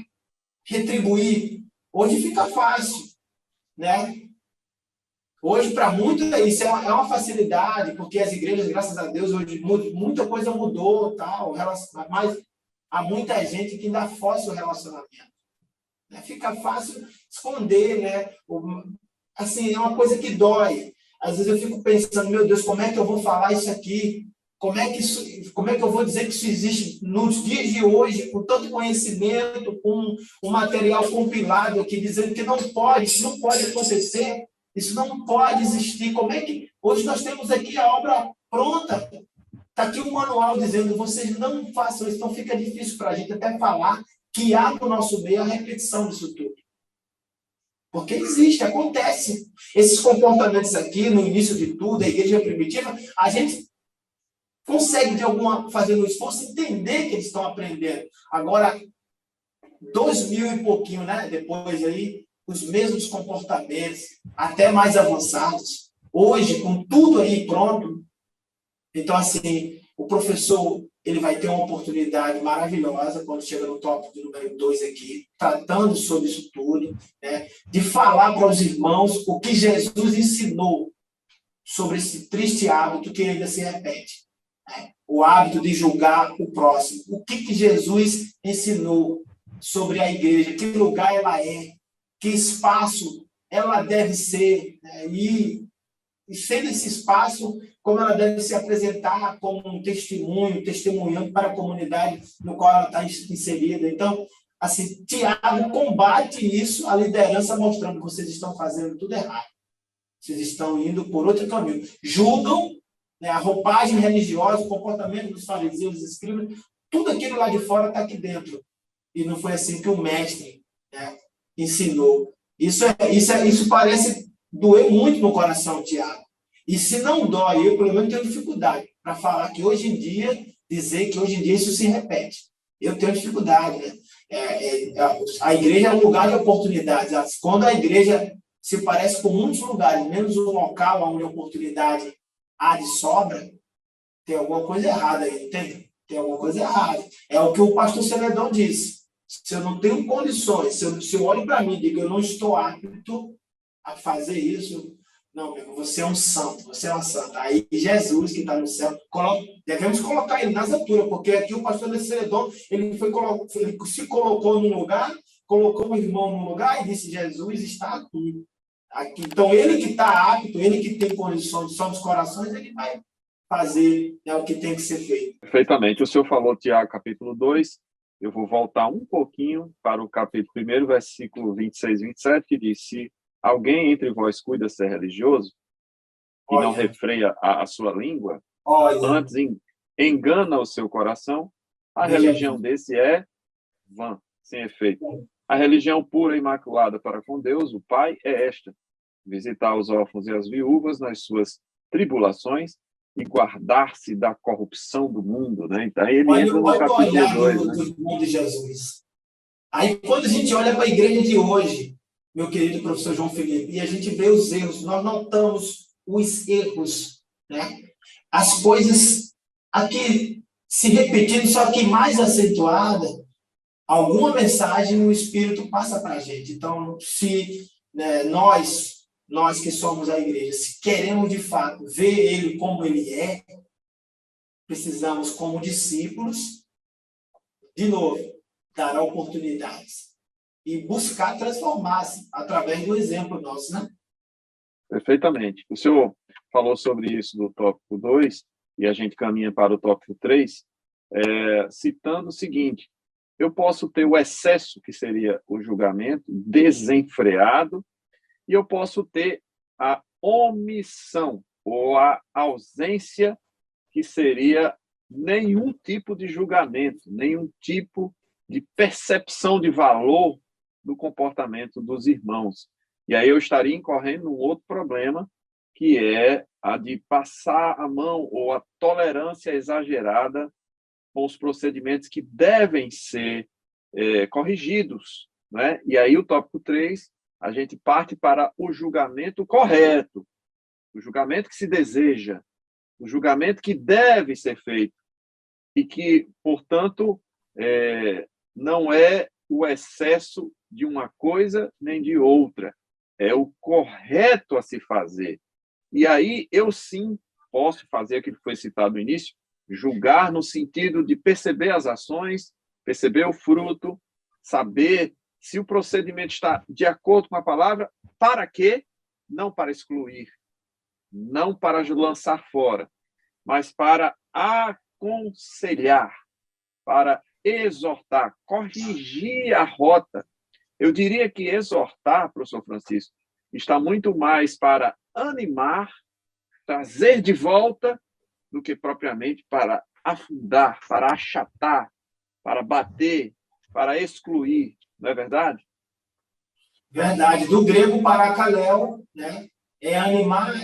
retribuir, hoje fica fácil, né? Hoje, para muitos, isso é uma facilidade, porque as igrejas, graças a Deus, hoje muita coisa mudou, tal, mas há muita gente que ainda força o relacionamento. Né? Fica fácil esconder, né? Assim, é uma coisa que dói. Às vezes eu fico pensando, meu Deus, como é que eu vou falar isso aqui? Como é que eu vou dizer que isso existe nos dias de hoje, com tanto conhecimento, com um material compilado aqui, dizendo que não pode, isso não pode acontecer, isso não pode existir. Como é que... Hoje nós temos aqui a obra pronta. Está aqui um manual dizendo, vocês não façam isso, então fica difícil para a gente até falar que há no nosso meio a repetição disso tudo. Porque existe, acontece. Esses comportamentos aqui, no início de tudo, a igreja primitiva, a gente consegue, de fazendo um esforço, entender que eles estão aprendendo. Agora, 2000 e pouquinho, né? Depois aí, os mesmos comportamentos, até mais avançados. Hoje, com tudo aí pronto, então, assim, o professor, ele vai ter uma oportunidade maravilhosa quando chega no tópico número 2 aqui, tratando sobre isso tudo, né? De falar para os irmãos o que Jesus ensinou sobre esse triste hábito que ainda se repete. O hábito de julgar o próximo. O que Jesus ensinou sobre a igreja, que lugar ela é, que espaço ela deve ser, né? E sendo esse espaço, como ela deve se apresentar como um testemunho, testemunhando para a comunidade no qual ela está inserida. Então, assim, Tiago combate isso, a liderança mostrando que vocês estão fazendo tudo errado. Vocês estão indo por outro caminho. Julgam, né, a roupagem religiosa, o comportamento dos fariseus, dos escribas, tudo aquilo lá de fora está aqui dentro. E não foi assim que o mestre, né, ensinou. Isso parece doer muito no coração, Tiago. E se não dói, eu pelo menos tenho dificuldade para falar que hoje em dia, dizer que hoje em dia isso se repete. Eu tenho dificuldade, né? A igreja é um lugar de oportunidades. Quando a igreja se parece com muitos lugares, menos um local onde a oportunidade há de sobra, tem alguma coisa errada aí, tem alguma coisa errada. É o que o pastor Celedão disse. Se eu não tenho condições, se eu olho para mim e digo que eu não estou apto a fazer isso, não, meu, você é um santo, você é uma santa. Aí Jesus, que está no céu, devemos colocar ele nas alturas, porque aqui o pastor Celedão, ele se colocou num lugar, colocou o irmão num lugar e disse, Jesus está aqui. Então, ele que está apto, ele que tem condições, só dos corações, ele vai fazer, né, o que tem que ser feito. Perfeitamente. O senhor falou, Tiago, capítulo 2. Eu vou voltar um pouquinho para o capítulo 1, versículo 26 e 27, que diz, se alguém entre vós cuida ser religioso e não refreia a sua língua, antes engana o seu coração, a religião desse é vã, sem efeito. A religião pura e imaculada para com Deus, o Pai, é esta: visitar os órfãos e as viúvas nas suas tribulações e guardar-se da corrupção do mundo, né? Então, ele entra no capítulo 2, né? Do irmão de Jesus. Aí, quando a gente olha para a igreja de hoje, meu querido professor João Felipe, e a gente vê os erros, nós notamos os erros, né? As coisas aqui se repetindo, só que mais acentuada, alguma mensagem o Espírito passa para a gente. Então, se, né, nós que somos a igreja, se queremos de fato ver ele como ele é, precisamos, como discípulos, de novo, dar oportunidades e buscar transformar-se através do exemplo nosso, né? Perfeitamente. O senhor falou sobre isso no tópico 2, e a gente caminha para o tópico 3, citando o seguinte: eu posso ter o excesso, que seria o julgamento, desenfreado, e eu posso ter a omissão, ou a ausência, que seria nenhum tipo de julgamento, nenhum tipo de percepção de valor do comportamento dos irmãos. E aí eu estaria incorrendo num outro problema, que é a de passar a mão ou a tolerância exagerada com os procedimentos que devem ser corrigidos, né? E aí o tópico 3, a gente parte para o julgamento correto, o julgamento que se deseja, o julgamento que deve ser feito e que, portanto, não é o excesso de uma coisa nem de outra, é o correto a se fazer. E aí eu sim posso fazer aquilo que foi citado no início, julgar no sentido de perceber as ações, perceber o fruto, saber se o procedimento está de acordo com a palavra, para quê? Não para excluir, não para lançar fora, mas para aconselhar, para exortar, corrigir a rota. Eu diria que exortar, professor Francisco, está muito mais para animar, trazer de volta, do que propriamente para afundar, para achatar, para bater, para excluir. Não é verdade? Verdade. Do grego paracaléu, né? É animar,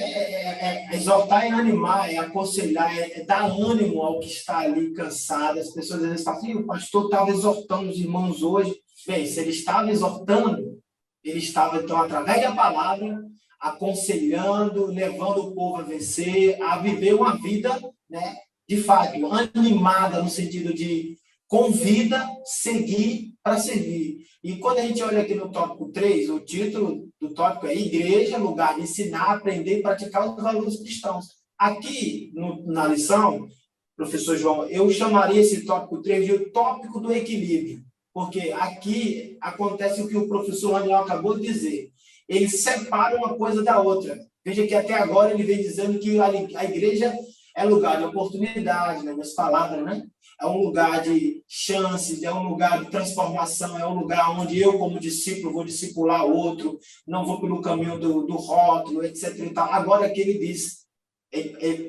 exortar, é animar, é aconselhar, é dar ânimo ao que está ali cansado. As pessoas às vezes falam assim, o pastor estava exortando os irmãos hoje. Bem, se ele estava exortando, ele estava, então, através da palavra, aconselhando, levando o povo a vencer, a viver uma vida, né, de fato, animada, no sentido de convida, seguir para servir. E quando a gente olha aqui no tópico 3, o título do tópico é Igreja, lugar de ensinar, aprender e praticar os valores cristãos. Aqui, na lição, professor João, eu chamaria esse tópico 3 de o tópico do equilíbrio, porque aqui acontece o que o professor Raniel acabou de dizer. Eles separam uma coisa da outra. Veja que até agora ele vem dizendo que a igreja é lugar de oportunidade, né? Nas palavras, né? É um lugar de chances, é um lugar de transformação, é um lugar onde eu, como discípulo, vou discipular outro, não vou pelo caminho do rótulo, etc. E tal. Agora que ele diz,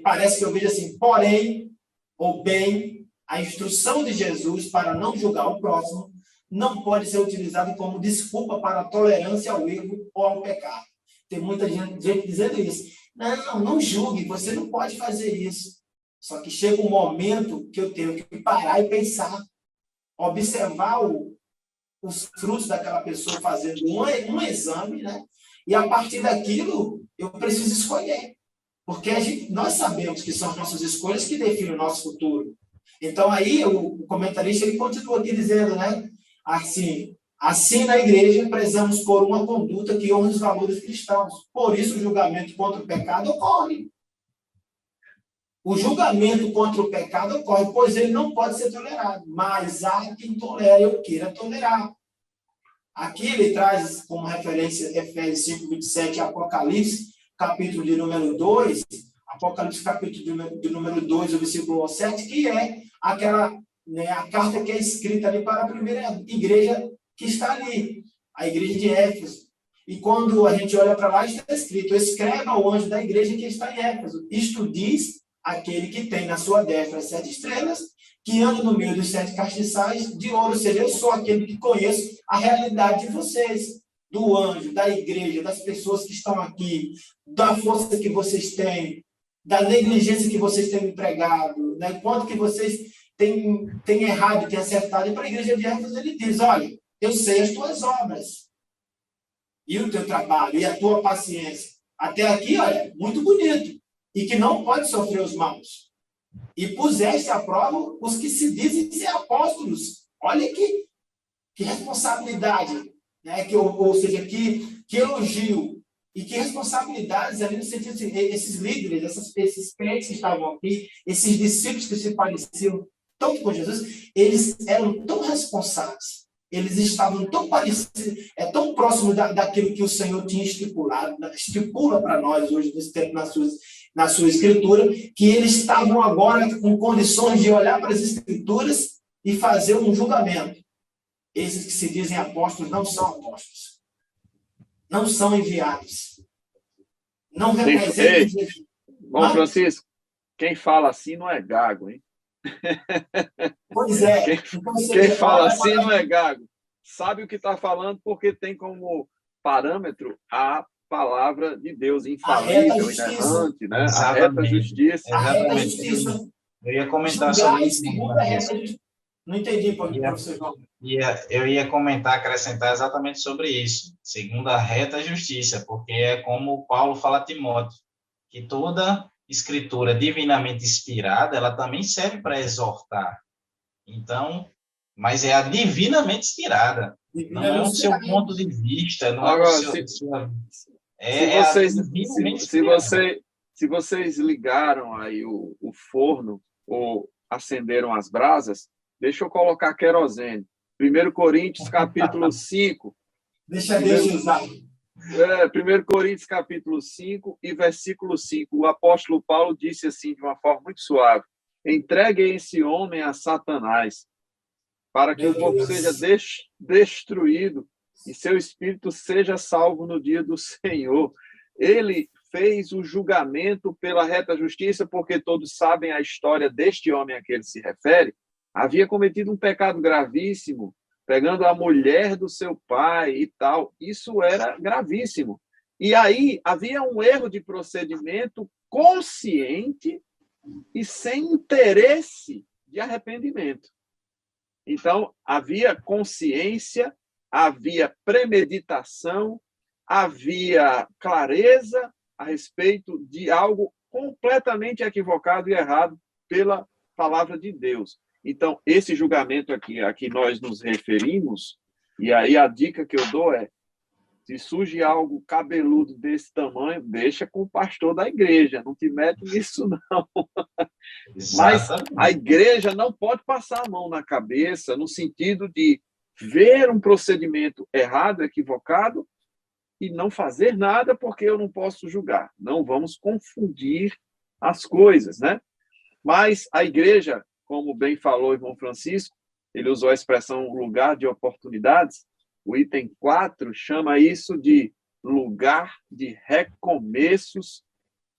parece que eu vejo assim, porém, ou bem, a instrução de Jesus para não julgar o próximo não pode ser utilizada como desculpa para a tolerância ao erro ou ao pecado. Tem muita gente dizendo isso. Não julgue, você não pode fazer isso. Só que chega um momento que eu tenho que parar e pensar, observar os frutos daquela pessoa fazendo um exame, né? E a partir daquilo, eu preciso escolher. Porque nós sabemos que são as nossas escolhas que definem o nosso futuro. Então, aí, o comentarista ele continua aqui dizendo, né? Assim, na igreja, prezamos por uma conduta que honra os valores cristãos. Por isso, o julgamento contra o pecado ocorre. O julgamento contra o pecado ocorre, pois ele não pode ser tolerado. Mas há quem tolere ou queira tolerar. Aqui ele traz como referência Efésios 5, 27 e Apocalipse, capítulo de número 2, Apocalipse capítulo de número 2, o versículo 7, que é aquela, né, a carta que é escrita ali para a primeira igreja que está ali, a igreja de Éfeso. E quando a gente olha para lá, está escrito, escreva ao anjo da igreja que está em Éfeso. Isto diz aquele que tem na sua destra as 7 estrelas, que anda no meio dos 7 castiçais de ouro. Ou seja, eu sou aquele que conheço a realidade de vocês, do anjo, da igreja, das pessoas que estão aqui, da força que vocês têm, da negligência que vocês têm empregado, né? Quanto que vocês têm errado, têm acertado. E para a igreja de Éfeso ele diz, olha, eu sei as tuas obras, e o teu trabalho, e a tua paciência. Até aqui, olha, muito bonito. E que não pode sofrer os maus. E puseste à prova os que se dizem ser apóstolos. Olha que responsabilidade, né? Ou seja, que elogio. E que responsabilidades ali no sentido de esses líderes, esses crentes que estavam aqui, esses discípulos que se pareciam tanto com Jesus, eles eram tão responsáveis. Eles estavam tão parecidos, tão próximos daquilo que o Senhor tinha estipula para nós hoje, nesse tempo, na sua escritura, que eles estavam agora com condições de olhar para as escrituras e fazer um julgamento. Esses que se dizem apóstolos não são apóstolos. Não são enviados. Não representam Jesus. Bom, Francisco, quem fala assim não é gago, hein? Pois é. Quem fala assim não é gago. Sabe o que está falando porque tem como parâmetro a palavra de Deus, infalível, inerrante, né? A reta justiça. A reta justiça. Eu ia comentar sobre isso. Não entendi, professor João. Eu ia comentar, acrescentar exatamente sobre isso. Segundo a reta justiça, porque é como Paulo fala a Timóteo, que toda escritura divinamente inspirada, ela também serve para exortar. Então, mas é a divinamente inspirada. Não é o seu ponto de vista, não é o seu... Se vocês ligaram aí o forno ou acenderam as brasas, deixa eu colocar querosene. 1 Coríntios, capítulo 5. Deixa usar. 1 Coríntios, capítulo 5 e versículo 5. O apóstolo Paulo disse assim, de uma forma muito suave: entregue esse homem a Satanás, para que o corpo seja destruído e seu espírito seja salvo no dia do Senhor. Ele fez o julgamento pela reta justiça, porque todos sabem a história deste homem a que ele se refere. Havia cometido um pecado gravíssimo, pegando a mulher do seu pai e tal. Isso era gravíssimo. E aí havia um erro de procedimento consciente e sem interesse de arrependimento. Então, havia consciência, havia premeditação, havia clareza a respeito de algo completamente equivocado e errado pela palavra de Deus. Então, esse julgamento aqui a que nós nos referimos, e aí a dica que eu dou é, se surge algo cabeludo desse tamanho, deixa com o pastor da igreja, não te mete nisso, não. Mas a igreja não pode passar a mão na cabeça no sentido de ver um procedimento errado, equivocado, e não fazer nada porque eu não posso julgar. Não vamos confundir as coisas, né? Mas a igreja, como bem falou o irmão Francisco, ele usou a expressão lugar de oportunidades. O item 4 chama isso de lugar de recomeços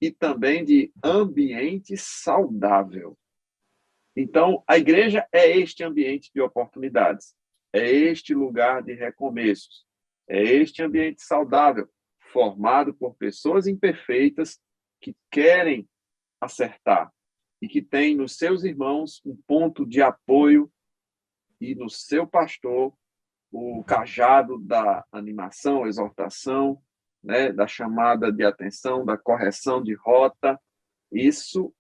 e também de ambiente saudável. Então, a igreja é este ambiente de oportunidades, é este lugar de recomeços, é este ambiente saudável, formado por pessoas imperfeitas que querem acertar e que têm nos seus irmãos um ponto de apoio e no seu pastor o cajado da animação, exortação, né, da chamada de atenção, da correção de rota. Isso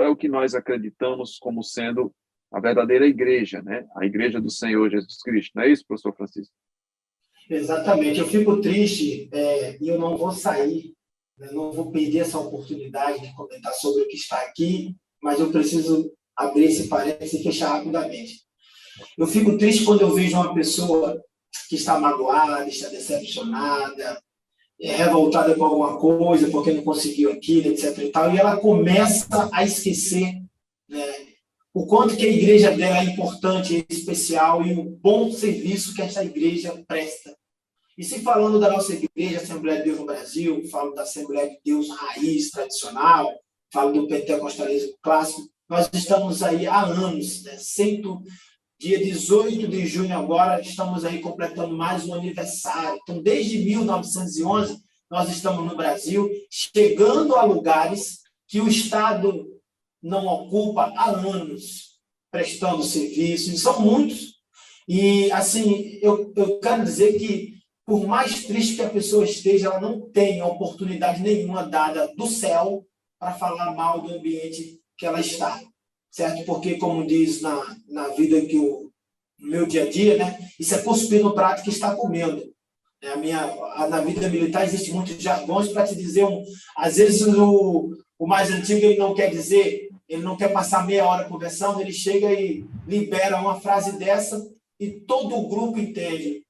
é o que nós acreditamos como sendo a verdadeira igreja, né? A igreja do Senhor Jesus Cristo. Não é isso, professor Francisco? Exatamente. Eu fico triste e eu não vou sair, né? Não vou perder essa oportunidade de comentar sobre o que está aqui, mas eu preciso abrir esse parênteses e fechar rapidamente. Eu fico triste quando eu vejo uma pessoa que está magoada, está decepcionada, revoltada com alguma coisa, porque não conseguiu aquilo, etc. e tal, e ela começa a esquecer, né, o quanto que a igreja dela é importante, é especial, e o bom serviço que essa igreja presta. E se falando da nossa igreja, Assembleia de Deus no Brasil, falo da Assembleia de Deus raiz, tradicional, falo do pentecostalismo clássico, nós estamos aí há anos, né, dia 18 de junho agora, estamos aí completando mais um aniversário. Então, desde 1911, nós estamos no Brasil, chegando a lugares que o Estado não ocupa há anos, prestando serviço, e são muitos. E, assim, eu quero dizer que, por mais triste que a pessoa esteja, ela não tem oportunidade nenhuma dada do céu para falar mal do ambiente que ela está. Certo? Porque, como diz na vida que no meu dia a dia, né? Isso é cuspir no prato que está comendo. Na vida militar existem muitos jargões para te dizer, às vezes o mais antigo ele não quer dizer, ele não quer passar meia hora conversando, ele chega e libera uma frase dessa e todo o grupo entende.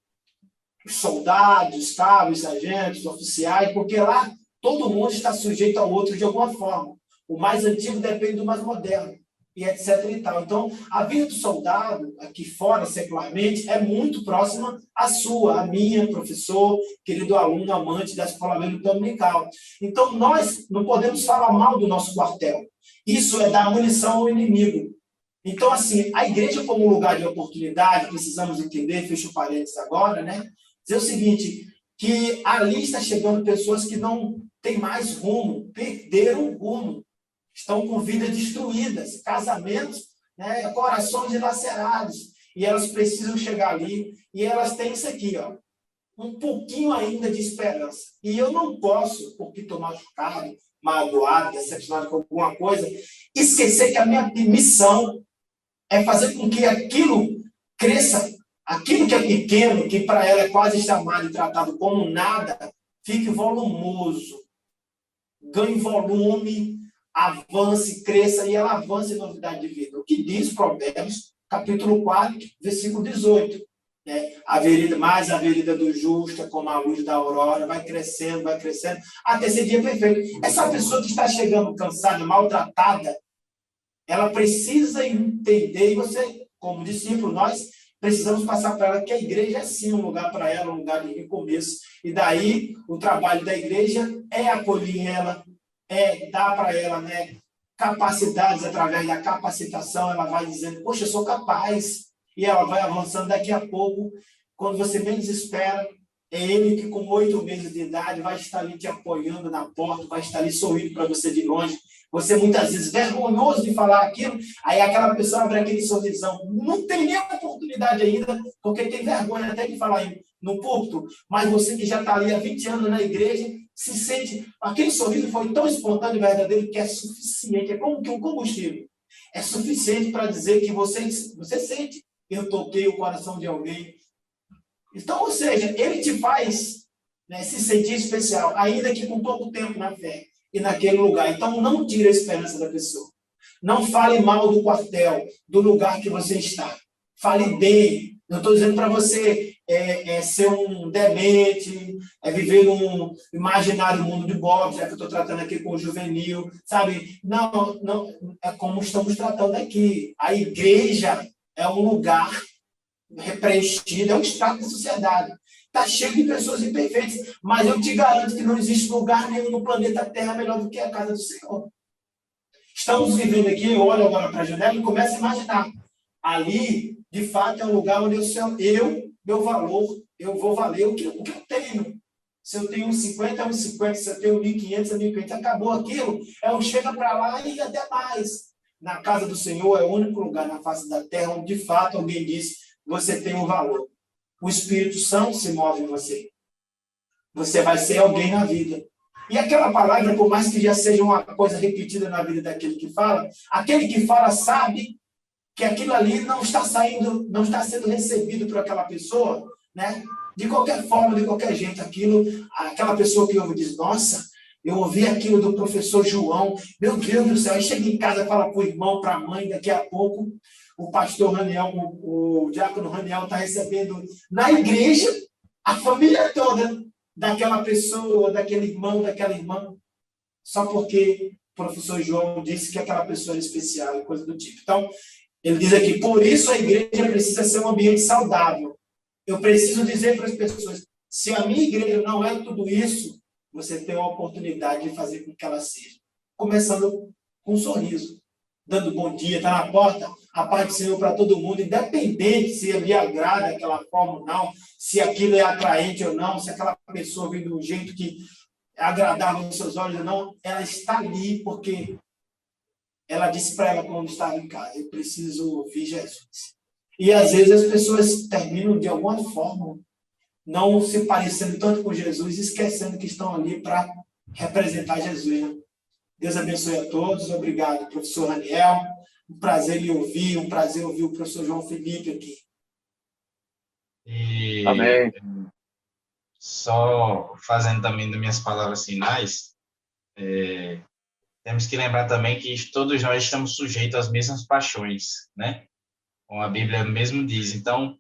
Os soldados, os cabos, sargentos, oficiais, porque lá todo mundo está sujeito ao outro de alguma forma. O mais antigo depende do mais moderno. E etc. e tal. Então, a vida do soldado, aqui fora, secularmente, é muito próxima à sua, à minha, professor, querido aluno, amante da Escola Bíblica Dominical. Então, nós não podemos falar mal do nosso quartel. Isso é dar munição ao inimigo. Então, assim, a igreja como lugar de oportunidade, precisamos entender, fecho parênteses agora, né? Dizer o seguinte, que ali está chegando pessoas que não têm mais rumo, perderam o rumo, estão com vidas destruídas, casamentos, né, corações dilacerados, e elas precisam chegar ali, e elas têm isso aqui, ó, um pouquinho ainda de esperança. E eu não posso, porque estou machucado, magoado, decepcionado com alguma coisa, esquecer que a minha missão é fazer com que aquilo cresça, aquilo que é pequeno, que para ela é quase chamado e tratado como nada, fique volumoso, ganhe volume, avance, cresça e ela avance em novidade de vida. O que diz Provérbios, capítulo 4, versículo 18. Né? A vereda do justo é como a luz da aurora, vai crescendo, até ser dia perfeito. Essa pessoa que está chegando cansada, maltratada, ela precisa entender, e você, como discípulo, nós precisamos passar para ela que a igreja é sim um lugar para ela, um lugar de recomeço. E daí, o trabalho da igreja é acolher ela, é dar para ela, né, capacidades através da capacitação. Ela vai dizendo, poxa, eu sou capaz. E ela vai avançando daqui a pouco, quando você menos espera, é ele que com 8 meses de idade vai estar ali te apoiando na porta, vai estar ali sorrindo para você de longe. Você muitas vezes vergonhoso de falar aquilo, aí aquela pessoa abre aquele sorrisão. Não tem nem oportunidade ainda, porque tem vergonha até de falar no púlpito, mas você que já está ali há 20 anos na igreja, se sente, aquele sorriso foi tão espontâneo e verdadeiro que é suficiente, é como que um combustível. É suficiente para dizer que você sente, eu toquei o coração de alguém. Então, ou seja, ele te faz, né, se sentir especial, ainda que com pouco tempo na fé e naquele lugar. Então, não tire a esperança da pessoa. Não fale mal do quartel, do lugar que você está. Fale bem. Não estou dizendo para você ser um demente, viver num imaginário mundo de Bob, já que eu estou tratando aqui com o juvenil, sabe? Não, não, é como estamos tratando aqui. A igreja é um lugar preenchido, é um estado da sociedade. Está cheio de pessoas imperfeitas, mas eu te garanto que não existe lugar nenhum no planeta Terra melhor do que a casa do Senhor. Estamos vivendo aqui, eu olho agora para a janela e começo a imaginar. Ali, de fato, é um lugar onde meu valor, eu vou valer o que eu tenho. Se eu tenho 50, é 50. Se eu tenho 1.500, é 1.500. Acabou aquilo. Chega para lá e até mais. Na casa do Senhor é o único lugar na face da terra onde, de fato, alguém diz você tem um valor. O Espírito Santo se move em você. Você vai ser alguém na vida. E aquela palavra, por mais que já seja uma coisa repetida na vida daquele que fala, aquele que fala sabe que aquilo ali não está sendo recebido por aquela pessoa, né? De qualquer forma, de qualquer jeito, aquela pessoa que ouve diz, nossa, eu ouvi aquilo do professor João, meu Deus do céu, aí chega em casa, fala para o irmão, para a mãe, daqui a pouco o pastor Raniel, o diácono Raniel está recebendo na igreja a família toda daquela pessoa, daquele irmão, daquela irmã, só porque o professor João disse que aquela pessoa era especial e coisa do tipo. Então, ele diz aqui, por isso a igreja precisa ser um ambiente saudável. Eu preciso dizer para as pessoas, se a minha igreja não é tudo isso, você tem a oportunidade de fazer com que ela seja. Começando com um sorriso, dando bom dia, está na porta, a paz do Senhor para todo mundo, independente se lhe agrada aquela forma ou não, se aquilo é atraente ou não, se aquela pessoa vem de um jeito que é agradável aos seus olhos ou não, ela está ali porque ela disse para ela quando estava em casa, eu preciso ouvir Jesus. E às vezes as pessoas terminam de alguma forma não se parecendo tanto com Jesus, esquecendo que estão ali para representar Jesus. Né? Deus abençoe a todos. Obrigado, professor Raniel. Um prazer lhe ouvir, um prazer ouvir o professor João Felipe aqui. E Amém. só fazendo também das minhas palavras finais, temos que lembrar também que todos nós estamos sujeitos às mesmas paixões, né? Como a Bíblia mesmo diz. Então,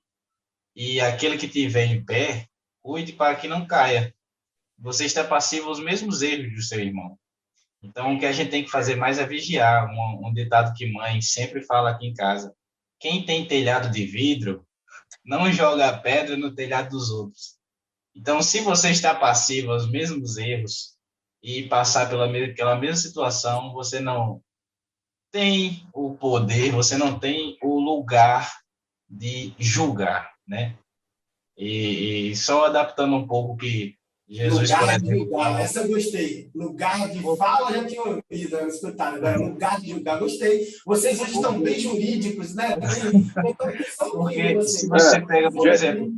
e aquele que tiver em pé, cuide para que não caia. Você está passivo aos mesmos erros do seu irmão. Então, o que a gente tem que fazer mais é vigiar. Um ditado que mãe sempre fala aqui em casa. Quem tem telhado de vidro, não joga pedra no telhado dos outros. Então, se você está passivo aos mesmos erros e passar pela mesma situação, você não tem o poder, você não tem o lugar de julgar, né? E só adaptando um pouco que Jesus, por Lugar de exemplo, julgar, essa eu gostei. Lugar de fala, eu já tinha ouvido, escutado. Agora, lugar de julgar, gostei. Vocês hoje estão porque, bem jurídicos, né? Eu estou pensando muito em porque se vocês. você pega, por exemplo,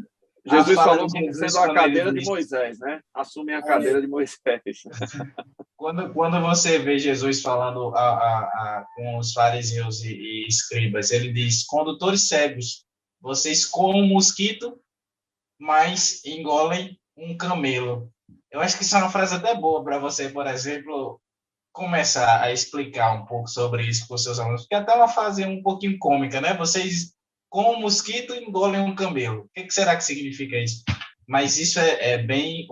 a Jesus fala falou de como sendo Jesus a quando ele cadeira de diz, Moisés, né? Assumem a Olha, cadeira de Moisés. quando você vê Jesus falando com os fariseus e escribas, ele diz, condutores cegos, vocês comem um mosquito, mas engolem um camelo. Eu acho que isso é uma frase até boa para você, por exemplo, começar a explicar um pouco sobre isso para os seus alunos, porque é até uma frase um pouquinho cômica, né? Vocês com um mosquito engolem um camelo. O que será que significa isso? Mas isso é bem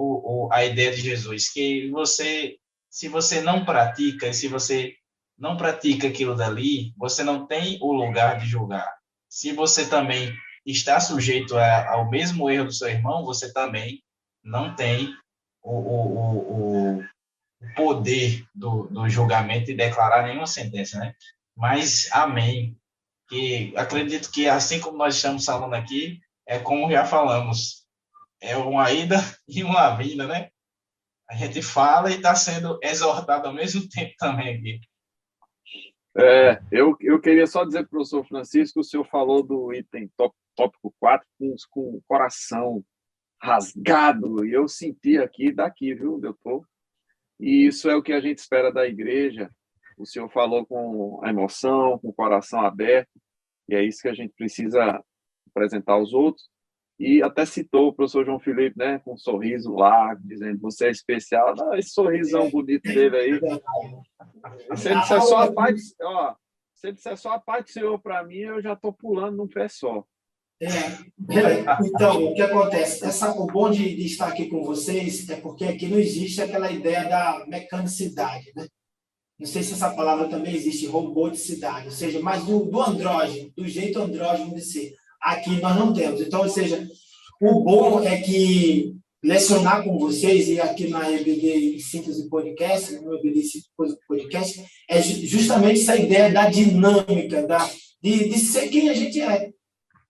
a ideia de Jesus, que você, se você não pratica, e se você não pratica aquilo dali, você não tem o lugar de julgar. Se você também está sujeito ao mesmo erro do seu irmão, você também não tem o poder do julgamento e declarar nenhuma sentença, né? Mas, amém. Que acredito que, assim como nós estamos falando aqui, é como já falamos, é uma ida e uma vinda, né? A gente fala e está sendo exortado ao mesmo tempo também aqui. Eu queria só dizer para o professor Francisco, o senhor falou do item tópico 4 com o coração rasgado, e eu senti aqui, daqui, viu, doutor? E isso é o que a gente espera da igreja. O senhor falou com a emoção, com o coração aberto, e é isso que a gente precisa apresentar aos outros. E até citou o professor João Felipe, né, com um sorriso largo, dizendo, você é especial. Ah, esse sorrisão bonito dele aí. Se ele disser só a paz, ó, se ele disser só a paz do Senhor para mim, eu já estou pulando num pé só. Então, o que acontece? O bom de estar aqui com vocês é porque aqui não existe aquela ideia da mecanicidade, né? Não sei se essa palavra também existe, roboticidade, ou seja, mas do andrógeno, do jeito andrógeno de ser. Aqui nós não temos. Então, ou seja, o bom é que lecionar com vocês, e aqui na EBD Síntese Podcast, no EBD Síntese Podcast, é justamente essa ideia da dinâmica, de ser quem a gente é.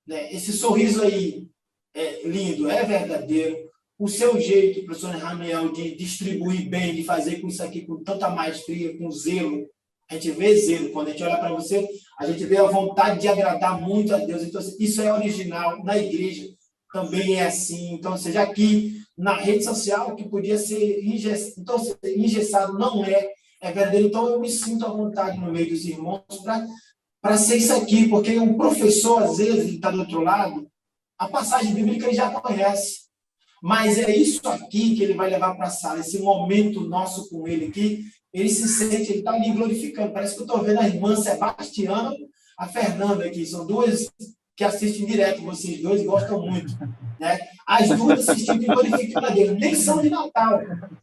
Né? Esse sorriso aí é lindo, é verdadeiro. O seu jeito, professor Raniel, de distribuir bem, de fazer com isso aqui com tanta maestria, com zelo. A gente vê zelo. Quando a gente olha para você, a gente vê a vontade de agradar muito a Deus. Então, isso é original. Na igreja também é assim. Então, seja aqui na rede social, que podia ser engessado. Então, engessado não é verdadeiro. Então, eu me sinto à vontade no meio dos irmãos para ser isso aqui, porque um professor, às vezes, ele está do outro lado, a passagem bíblica ele já conhece. Mas é isso aqui que ele vai levar para a sala, esse momento nosso com ele aqui, ele se sente, ele está ali glorificando. Parece que eu estou vendo a irmã Sebastiana, a Fernanda aqui, são duas que assistem direto, vocês dois gostam muito. Né? As duas assistindo e glorificando a Deus. Nem são de Natal,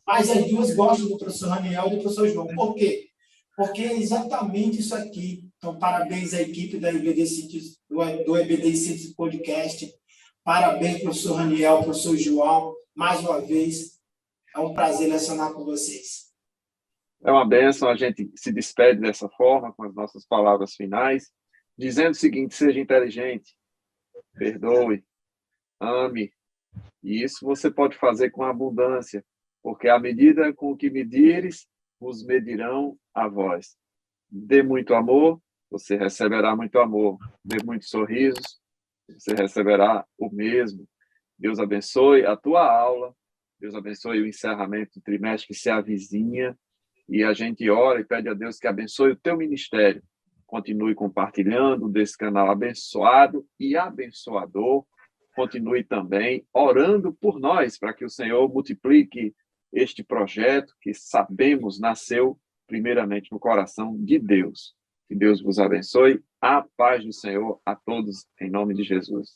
mas as duas gostam do professor Raniel e do professor João. Por quê? Porque é exatamente isso aqui. Então, parabéns à equipe da EBD Cities, do EBD Cities Podcast. Parabéns, professor Raniel, professor João. Mais uma vez, é um prazer lecionar com vocês. É uma bênção, a gente se despede dessa forma, com as nossas palavras finais, dizendo o seguinte, seja inteligente, perdoe, ame, e isso você pode fazer com abundância, porque à medida com que medires, vos medirão a vós. Dê muito amor, você receberá muito amor. Dê muitos sorrisos, você receberá o mesmo. Deus abençoe a tua aula, Deus abençoe o encerramento do trimestre que se avizinha, e a gente ora e pede a Deus que abençoe o teu ministério. Continue compartilhando desse canal abençoado e abençoador. Continue também orando por nós, para que o Senhor multiplique este projeto que sabemos nasceu primeiramente no coração de Deus. Que Deus vos abençoe. A paz do Senhor a todos, em nome de Jesus.